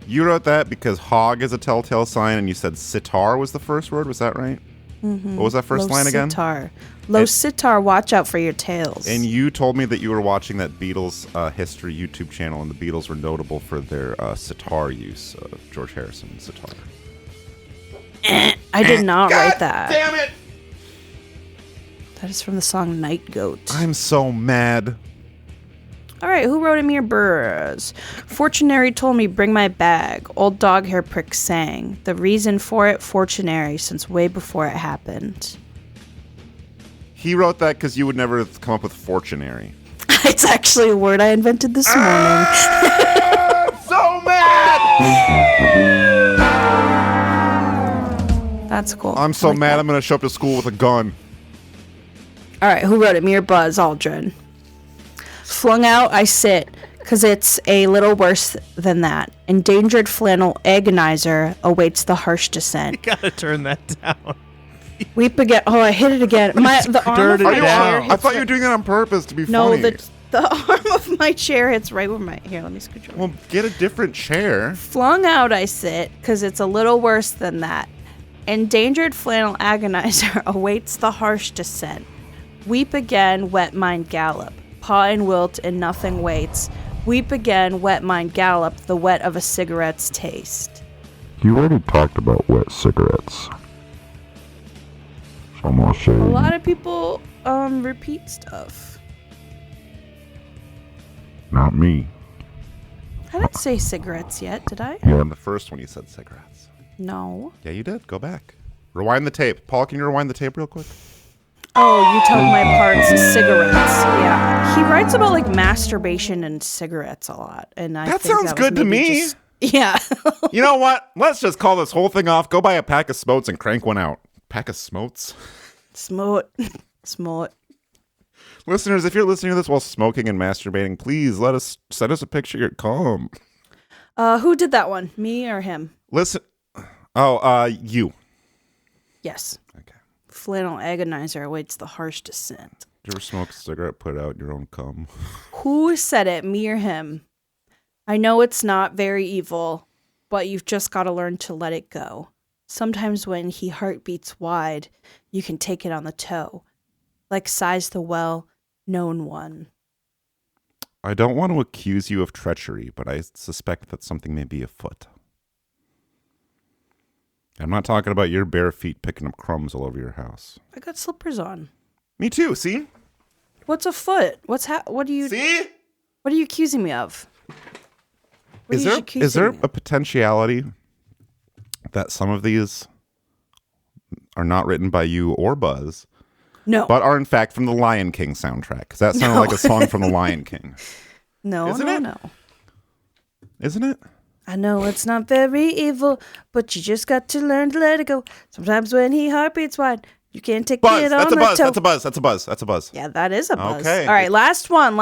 You wrote that because hog is a telltale sign, and you said sitar was the first word. Was that right? Mm-hmm. What was that first line again? Sitar. Lo sitar, watch out for your tails. And you told me that you were watching that Beatles history YouTube channel, and the Beatles were notable for their sitar use, George Harrison sitar. I did not write that. Damn it! That is from the song Night Goat. I'm so mad. All right, who wrote it, me or Burrs? Fortunary told me bring my bag. Old dog hair prick sang. The reason for it, Fortunary, since way before it happened. He wrote that because you would never have come up with fortunary. It's actually a word I invented this morning. So mad! That's cool. I'm so I like mad that. I'm going to show up to school with a gun. All right, who wrote it, me or Buzz Aldrin? Flung out, I sit, because it's a little worse than that. Endangered flannel agonizer awaits the harsh descent. Gotta turn that down. Weep again. Oh, I hit it again. The arm of Dirty my down. chair I hits thought you were doing that on purpose to be No, funny. the arm of my chair hits right where my... Here, let me scooch over. Well, get a different chair. Flung out, I sit, because it's a little worse than that. Endangered flannel agonizer awaits the harsh descent. Weep again, wet mind gallop. Paw and wilt and nothing waits. Weep again, wet mind gallop, the wet of a cigarette's taste. You already talked about wet cigarettes. So I'm gonna say... A lot of people repeat stuff. Not me. I didn't say cigarettes yet, did I? Yeah, in the first one you said cigarettes. No. Yeah, you did. Go back. Rewind the tape. Paul, can you rewind the tape real quick? Oh, you tug my parts, cigarettes. Yeah. He writes about like masturbation and cigarettes a lot. And I That think sounds that was good to maybe me. just- yeah. You know what? Let's just call this whole thing off. Go buy a pack of smotes and crank one out. Pack of smotes? Smote. Smote. Listeners, if you're listening to this while smoking and masturbating, please send us a picture of your cum. Who did that one? Me or him? Listen. Oh, you. Yes. Okay. Flannel agonizer awaits the harsh descent. Did you ever smoke a cigarette, put out your own cum? Who said it, me or him? I know it's not very evil, but you've just got to learn to let it go. Sometimes when he heart beats wide, you can take it on the toe. Like sighs the well-known one. I don't want to accuse you of treachery, but I suspect that something may be afoot. I'm not talking about your bare feet picking up crumbs all over your house. I got slippers on. Me too, see? What's a foot? What do you... See? What are you accusing me of? What Is are you there accusing me a potentiality that some of these are not written by you or Buzz, No. but are in fact from the Lion King soundtrack? Because that sounded like a song from the Lion King. No, Isn't no, it? no. Isn't it? I know it's not very evil, but you just got to learn to let it go. Sometimes when he heartbeats wide, you can't take Buzz. it on That's a the buzz. toe. That's a buzz. That's a buzz. That's a buzz. Yeah, that is a buzz. Okay. All right, last one.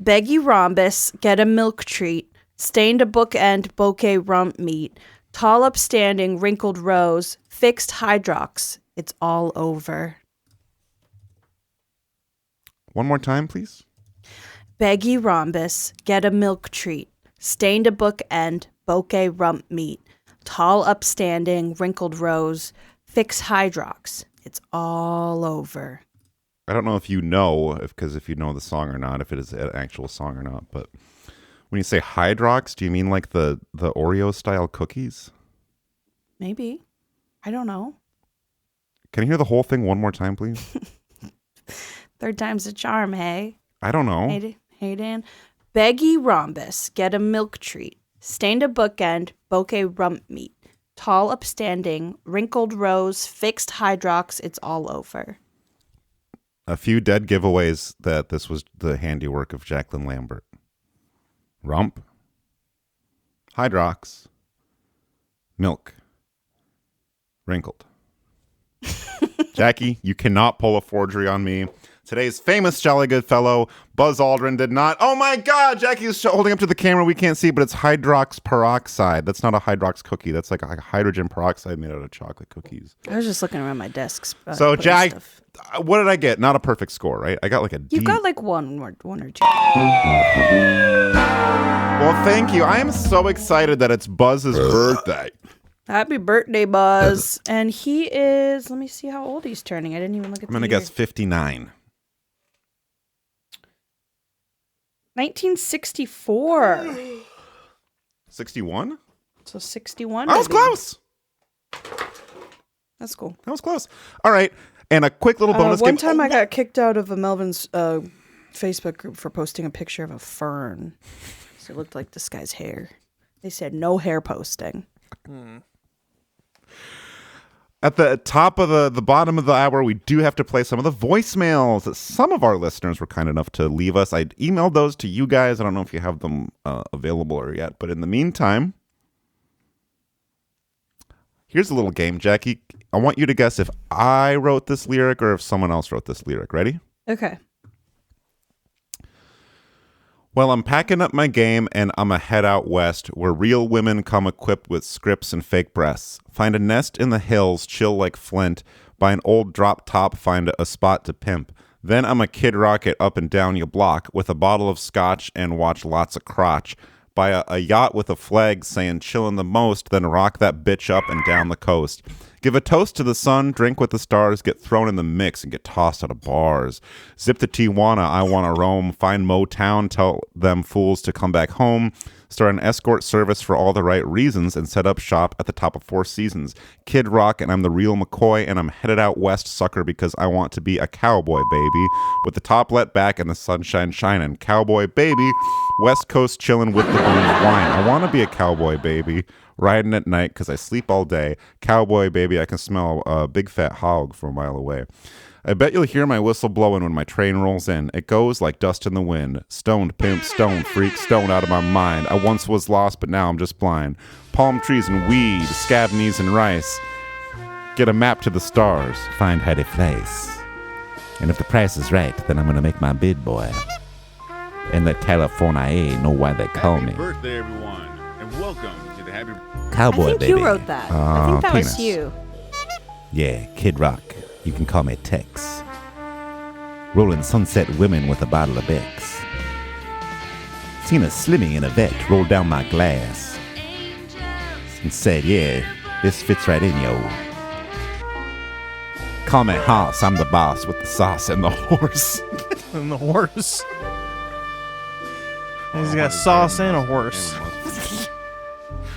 Beggy rhombus, get a milk treat. Stained a bookend, bouquet rump meat. Tall upstanding, wrinkled rose. Fixed hydrox. It's all over. One more time, please. Beggy rhombus, get a milk treat. Stained a bookend, bouquet rump meat. Tall upstanding, wrinkled rose. Fixed hydrox. It's all over. I don't know if you know, because if you know the song or not, if it is an actual song or not, but when you say Hydrox, do you mean like the Oreo style cookies? Maybe. I don't know. Can you hear the whole thing one more time, please? Third time's a charm, hey? I don't know. Hey, Dan. Beggy rhombus, get a milk treat. Stained a bookend, bouquet rump meat. Tall upstanding, wrinkled rose, fixed hydrox, it's all over. A few dead giveaways that this was the handiwork of Jacqueline Lambert. Rump, hydrox, milk, wrinkled. Jackie, you cannot pull a forgery on me. Today's famous jolly good fellow, Buzz Aldrin, did not. Oh my God, Jackie is holding up to the camera. We can't see, but it's hydrox peroxide. That's not a hydrox cookie. That's like a hydrogen peroxide made out of chocolate cookies. I was just looking around my desk. So, Jack, what did I get? Not a perfect score, right? I got like a D. You got like one or two. Well, thank you. I am so excited that it's Buzz's birthday. Happy birthday, Buzz. And he is, let me see how old he's turning. I didn't even look at I'm going to guess 59. 1964. 61? So 61. I was close. That's cool. That was close. All right. And a quick little bonus one game. time I got kicked out of a Melvin's Facebook group for posting a picture of a fern. So it looked like this guy's hair. They said no hair posting. At the top of the bottom of the hour, we do have to play some of the voicemails that some of our listeners were kind enough to leave us. I emailed those to you guys. I don't know if you have them available or yet. But in the meantime, here's a little game, Jackie. I want you to guess if I wrote this lyric or if someone else wrote this lyric. Ready? Okay. Well, I'm packing up my game and I'm a head out west where real women come equipped with scripts and fake breasts. Find a nest in the hills, chill like Flint. Buy an old drop top, find a spot to pimp. Then I'm a Kid Rocket up and down your block with a bottle of scotch and watch lots of crotch. Buy a yacht with a flag saying chillin' the most, then rock that bitch up and down the coast. Give a toast to the sun, drink with the stars, get thrown in the mix and get tossed out of bars. Zip to Tijuana, I wanna roam. Find Motown, tell them fools to come back home. Start an escort service for all the right reasons and set up shop at the top of Four Seasons. Kid Rock and I'm the real McCoy and I'm headed out west, sucker, because I want to be a cowboy, baby. With the top let back and the sunshine shining. Cowboy, baby. West Coast chillin' with the booze wine. I want to be a cowboy, baby. Riding at night because I sleep all day. Cowboy, baby, I can smell a big fat hog from a mile away. I bet you'll hear my whistle blowing when my train rolls in. It goes like dust in the wind. Stoned pimp, stoned freak, stoned out of my mind. I once was lost, but now I'm just blind. Palm trees and weed, scab knees and rice. Get a map to the stars. Find Hattie Place. And if the price is right, then I'm going to make my bid, boy. And let California know why they call me. Happy birthday, everyone, and welcome to the Happy Cowboy, I think baby. you wrote that. I think that penis. was you. Yeah, Kid Rock. You can call me Tex. Rolling sunset women with a bottle of Beck's. Seen a slimmy in a vet roll down my glass. And said, yeah, this fits right in, yo. Call me Hoss, I'm the boss with the sauce and the horse. And the horse. He's got sauce and a horse.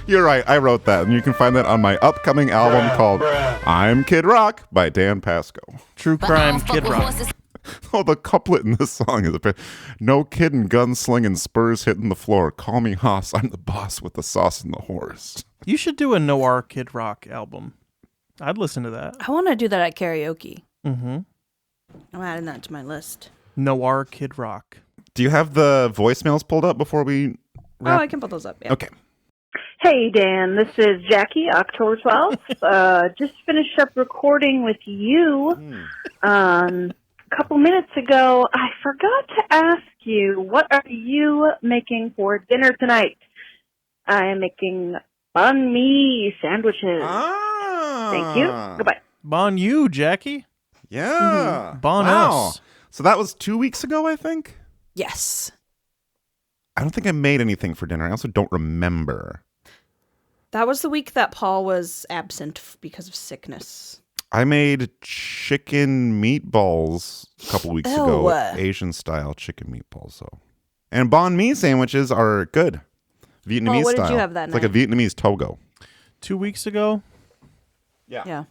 You're right, I wrote that, and you can find that on my upcoming album called I'm Kid Rock by Dan Pasco. True crime, Kid Rock. Oh, the couplet in this song is no kidding, gunslinging, spurs hitting the floor. Call me Hoss, I'm the boss with the sauce and the horse. You should do a Noir Kid Rock album. I'd listen to that. I want to do that at karaoke. Mm-hmm. I'm adding that to my list. Noir Kid Rock. Do you have the voicemails pulled up before we wrap? Oh, I can pull those up. Yeah. Okay. Hey, Dan. This is Jackie, October 12th. Just finished up recording with you. A couple minutes ago, I forgot to ask you, what are you making for dinner tonight? I am making banh mi sandwiches. Thank you. Goodbye. Bon you, Jackie. Yeah. Bon wow. us. So that was 2 weeks ago, I think? Yes. I don't think I made anything for dinner. I also don't remember. That was the week that Paul was absent because of sickness. I made chicken meatballs a couple weeks ago. Asian style chicken meatballs. So, and banh mi sandwiches are good. Vietnamese what style. Did you have that it's night? like a Vietnamese togo. 2 weeks ago? Yeah.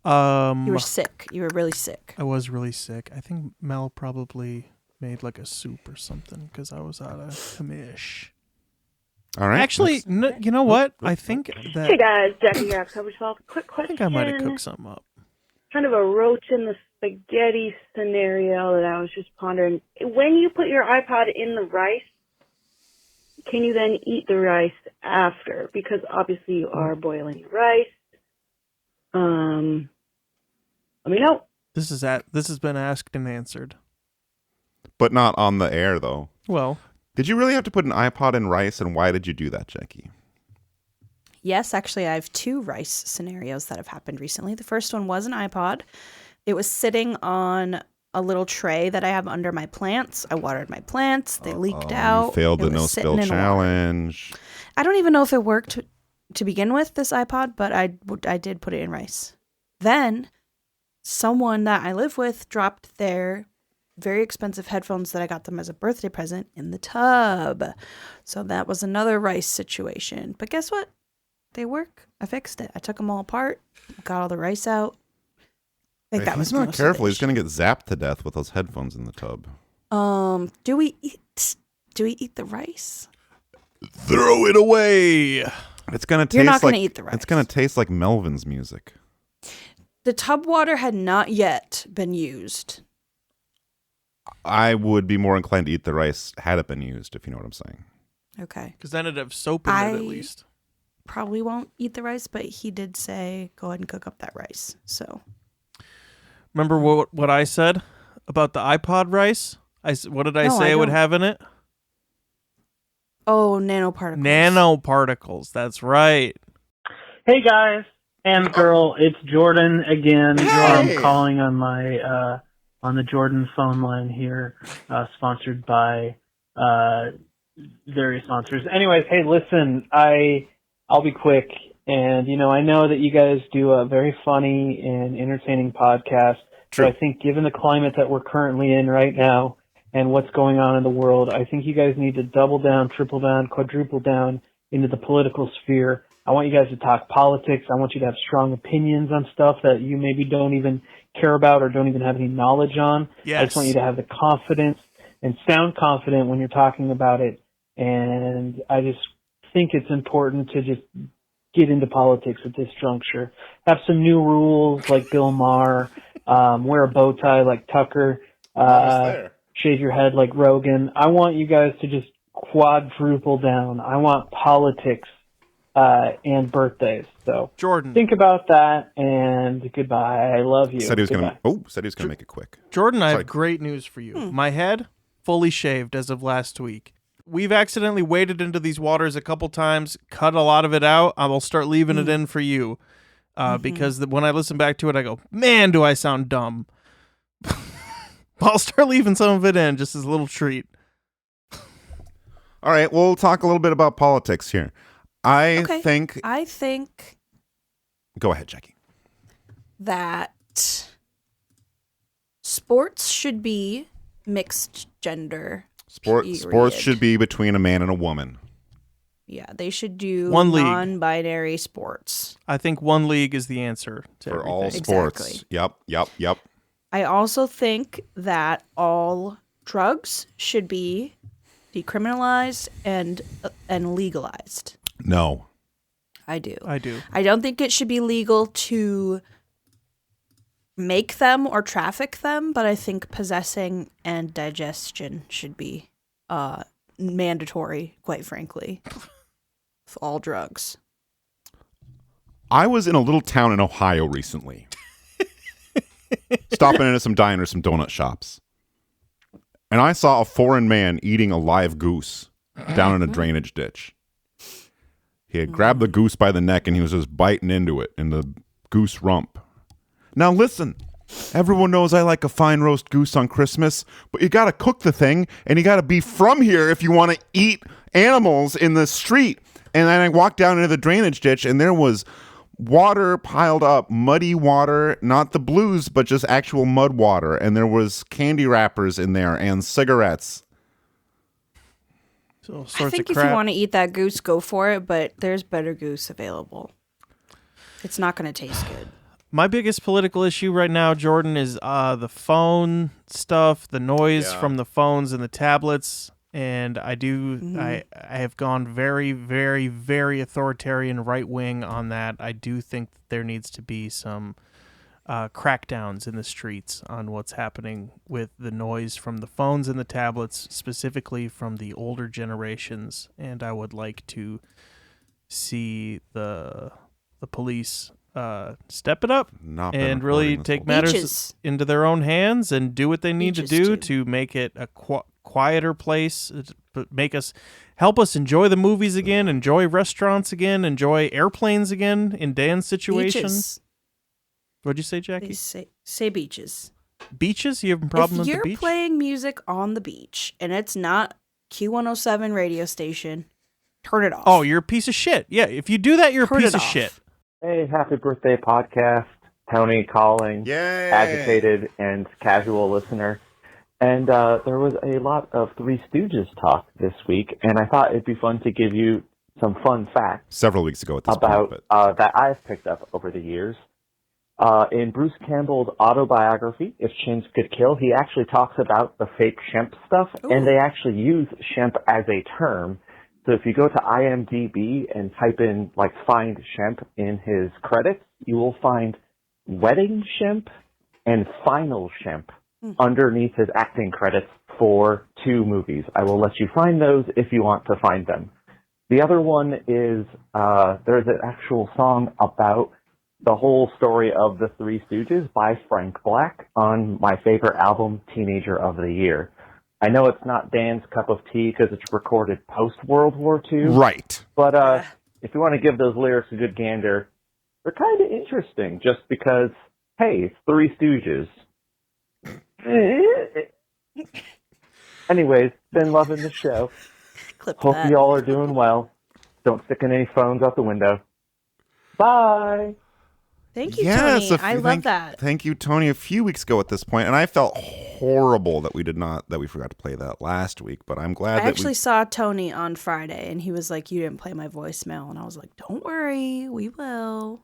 You were sick. You were really sick. I was really sick. I think Mel probably made like a soup or something because I was out of commish. All right. Actually, you know what? I think that... Hey, guys. Jackie here, October 12th. Quick I question. think I might have cooked something up. Kind of a roach in the spaghetti scenario that I was just pondering. When you put your iPod in the rice, can you then eat the rice after? Because obviously you are boiling your rice. Let me know. This has been asked and answered. But not on the air, though. Well, did you really have to put an iPod in rice, and why did you do that, Jackie? Yes, actually, I have 2 rice scenarios that have happened recently. The first one was an iPod. It was sitting on a little tray that I have under my plants. I watered my plants. They leaked out. You failed the It was no sitting spill in water. challenge. I don't even know if it worked to begin with, this iPod, but I did put it in rice. Then someone that I live with dropped their very expensive headphones that I got them as a birthday present in the tub. So that was another rice situation. But guess what? They work. I fixed it. I took them all apart, got all the rice out. I think that was he's not most of careful. the He's going to get zapped to death with those headphones in the tub. Do we eat the rice? throw it away. It's going to taste You're not like gonna eat the rice. It's going to taste like Melvin's music. The tub water had not yet been used. I would be more inclined to eat the rice had it been used, if you know what I'm saying. Okay. Because then it'd have soap in it at least. Probably won't eat the rice, but he did say go ahead and cook up that rice. So Remember what I said about the iPod rice? What did I say it would have in it? Oh, nanoparticles. Nanoparticles. That's right. Hey guys and girl, it's Jordan again. I'm calling on my on the Jordan phone line here, sponsored by various sponsors. Anyways, hey, listen, I'll be quick, and I know that you guys do a very funny and entertaining podcast. True. But I think given the climate that we're currently in right now and what's going on in the world, I think you guys need to double down, triple down, quadruple down into the political sphere. I want you guys to talk politics. I want you to have strong opinions on stuff that you maybe don't even care about or don't even have any knowledge on. Yes. I just want you to have the confidence and sound confident when you're talking about it. And I just think it's important to just get into politics at this juncture. Have some new rules like Bill Maher, wear a bow tie like Tucker, shave your head like Rogan. I want you guys to just quadruple down. I want politics and birthdays. So Jordan, think about that, and goodbye. I love you. Said he was going Goodbye. to make it quick. Jordan, I have great news for you. My head, fully shaved as of last week. We've accidentally waded into these waters a couple times, cut a lot of it out. I will start leaving it in for you because when I listen back to it, I go, man, do I sound dumb. I'll start leaving some of it in just as a little treat. All right, we'll talk a little bit about politics here. I think... Go ahead, Jackie. That sports should be mixed gender. Sports should be between a man and a woman. Yeah, they should do one league. Non-binary sports. I think one league is the answer to for everything. all sports. Exactly. Yep. I also think that all drugs should be decriminalized and legalized. No. I do. I do. I don't think it should be legal to make them or traffic them, but I think possessing and digestion should be mandatory, quite frankly, for all drugs. I was in a little town in Ohio recently, stopping into some diners, some donut shops, and I saw a foreign man eating a live goose down in a drainage ditch. He had grabbed the goose by the neck and he was just biting into it, in the goose rump. Now listen, everyone knows I like a fine roast goose on Christmas, but you gotta cook the thing and you gotta be from here if you want to eat animals in the street. And then I walked down into the drainage ditch and there was water piled up, muddy water, not the blues, but just actual mud water. And there was candy wrappers in there and cigarettes. I think if you want to eat that goose, go for it, but there's better goose available. It's not going to taste good. My biggest political issue right now, Jordan, is the phone stuff, the noise from the phones and the tablets. And I have gone very, very, very authoritarian right wing on that. I do think that there needs to be some crackdowns in the streets on what's happening with the noise from the phones and the tablets, specifically from the older generations. And I would like to see the police step it up and really take matters into their own hands and do what they need to do to make it a quieter place, help us enjoy the movies again, enjoy restaurants again, enjoy airplanes again in Dan's situation. Beaches. What'd you say, Jackie? Say beaches. Beaches? You have a problem with the beach? If you're playing music on the beach and it's not Q107 radio station, turn it off. Oh, you're a piece of shit. Yeah, if you do that, you're a piece of shit. Hey, happy birthday podcast. Tony calling. Yay! Agitated and casual listener. And there was a lot of Three Stooges talk this week, and I thought it'd be fun to give you some fun facts. Several weeks ago at this about point, that I've picked up over the years. In Bruce Campbell's autobiography, If Chins Could Kill, he actually talks about the fake Shemp stuff, and they actually use Shemp as a term. So if you go to IMDb and type in, find Shemp in his credits, you will find Wedding Shemp and Final Shemp underneath his acting credits for 2 movies. I will let you find those if you want to find them. The other one is, there's an actual song about the whole story of the Three Stooges by Frank Black on my favorite album, Teenager of the Year. I know it's not Dan's cup of tea because it's recorded post-World War II. Right. But if you want to give those lyrics a good gander, they're kind of interesting just because, hey, it's Three Stooges. Anyways, been loving the show. Hope you all are doing well. Don't stick any phones out the window. Bye. Thank you, Tony. I love that. Thank you, Tony. A few weeks ago at this point, and I felt horrible that we forgot to play that last week. But I'm glad I actually saw Tony on Friday, and he was like, "You didn't play my voicemail," and I was like, "Don't worry, we will."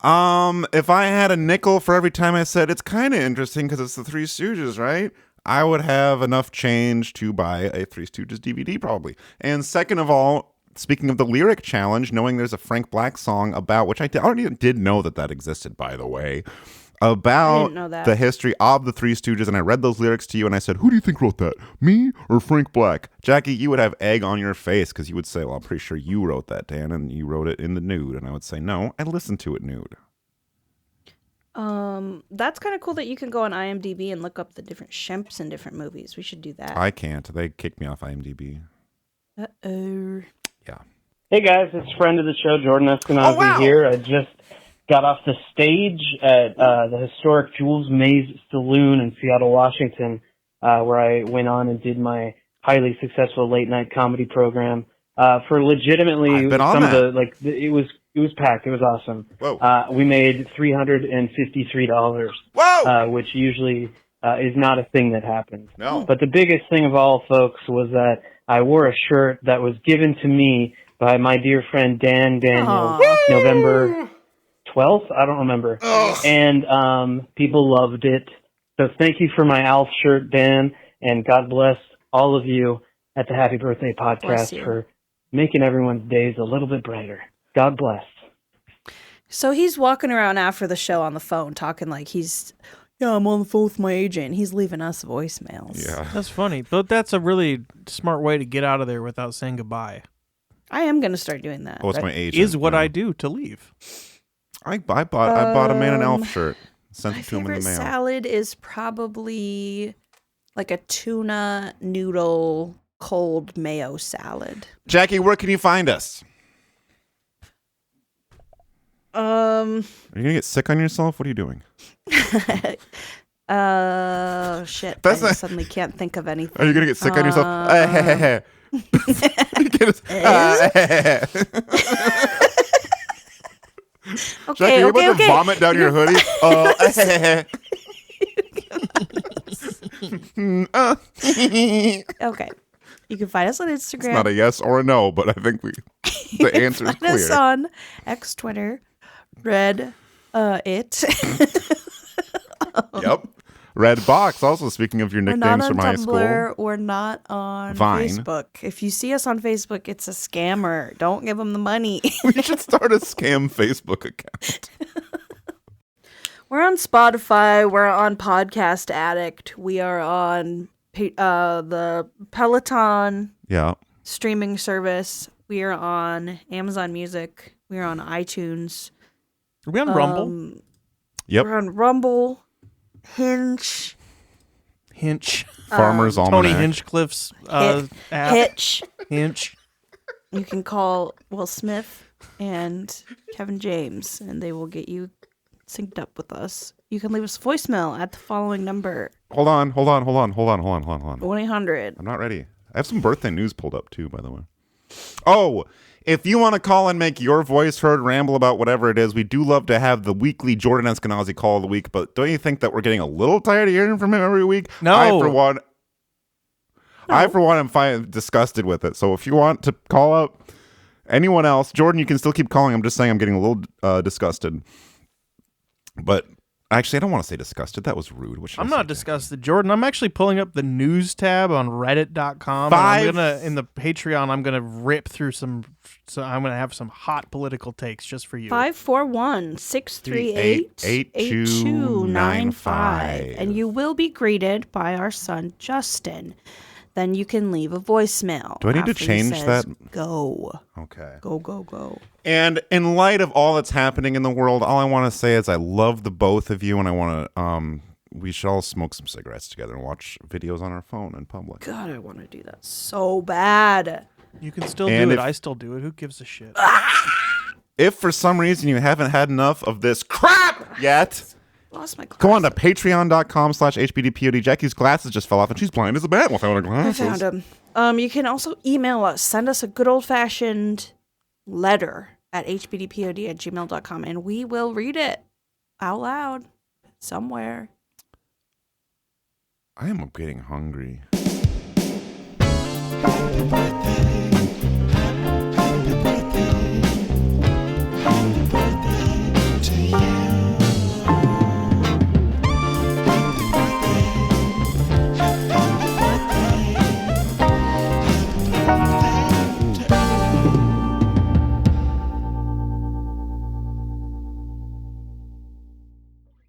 If I had a nickel for every time I said it's kind of interesting because it's the Three Stooges, right? I would have enough change to buy a Three Stooges DVD probably. And second of all, speaking of the lyric challenge, knowing there's a Frank Black song about, which I already did know that existed, by the way, about the history of the Three Stooges, and I read those lyrics to you, and I said, who do you think wrote that? Me or Frank Black? Jackie, you would have egg on your face, because you would say, well, I'm pretty sure you wrote that, Dan, and you wrote it in the nude. And I would say, no, I listened to it nude. That's kind of cool that you can go on IMDb and look up the different Shemps in different movies. We should do that. I can't. They kicked me off IMDb. Uh-oh. Yeah. Hey guys, it's friend of the show, Jordan Eskenazi here. I just got off the stage at the historic Jules Mays Saloon in Seattle, Washington, where I went on and did my highly successful late night comedy program. For legitimately some of it was packed. It was awesome. Whoa. We made $353. Whoa! Which usually is not a thing that happens. No. But the biggest thing of all, folks, was that I wore a shirt that was given to me by my dear friend Dan Daniels, November 12th. I don't remember. And people loved it. So thank you for my Alf shirt, Dan, and God bless all of you at the Happy Birthday Podcast for making everyone's days a little bit brighter. God bless. So he's walking around after the show on the phone talking like I'm on the phone with my agent. He's leaving us voicemails. Yeah. That's funny. But that's a really smart way to get out of there without saying goodbye. I am going to start doing that. What's my agent? Is what I do to leave. I bought a man an Elf shirt. Sent it to him in the mail. My favorite salad is probably like a tuna noodle cold mayo salad. Jackie, where can you find us? Are you gonna get sick on yourself? What are you doing? Shit. I suddenly can't think of anything. Are you gonna get sick on yourself? Jackie, you're about to vomit down your hoodie. Okay. You can find us on Instagram. It's not a yes or a no, but I think the answer is clear. Find us on X, Twitter, Red, it. Yep. Red Box. Also, speaking of your nicknames from high school. We're not on Vine. Facebook. If you see us on Facebook, it's a scammer. Don't give them the money. We should start a scam Facebook account. We're on Spotify. We're on Podcast Addict. We are on the Peloton streaming service. We are on Amazon Music. We are on iTunes. Are we on Rumble? Yep. We're on Rumble, Hinge. Farmer's Almanac. Tony Hinchcliffe's app. Hitch. Hinch. You can call Will Smith and Kevin James, and they will get you synced up with us. You can leave us a voicemail at the following number. Hold on. 1-800. I'm not ready. I have some birthday news pulled up too, by the way. Oh, if you want to call and make your voice heard, ramble about whatever it is, we do love to have the weekly Jordan Eskenazi call of the week, but don't you think that we're getting a little tired of hearing from him every week? No. I, for one, am disgusted with it. So if you want to call up anyone else, Jordan, you can still keep calling. I'm just saying I'm getting a little disgusted. But actually, I don't want to say disgusted. That was rude. I'm not disgusted, Jordan. I'm actually pulling up the news tab on reddit.com. I'm gonna, in the Patreon, I'm going to rip through I'm going to have some hot political takes just for you. 541-638-8295. And you will be greeted by our son, Justin. Then you can leave a voicemail. Do I need to change that? Go. Okay. Go. And in light of all that's happening in the world, all I want to say is I love the both of you, and I want to, we should all smoke some cigarettes together and watch videos on our phone in public. God, I want to do that so bad. You can still do it. I still do it. Who gives a shit? If for some reason you haven't had enough of this crap yet, lost my glasses. Go on to patreon.com/HBDPOD. Jackie's glasses just fell off and she's blind as a bat without her glasses. I found them. You can also email us. Send us a good old-fashioned letter at hbdpod@gmail.com, and we will read it out loud somewhere. I am getting hungry. Happy birthday.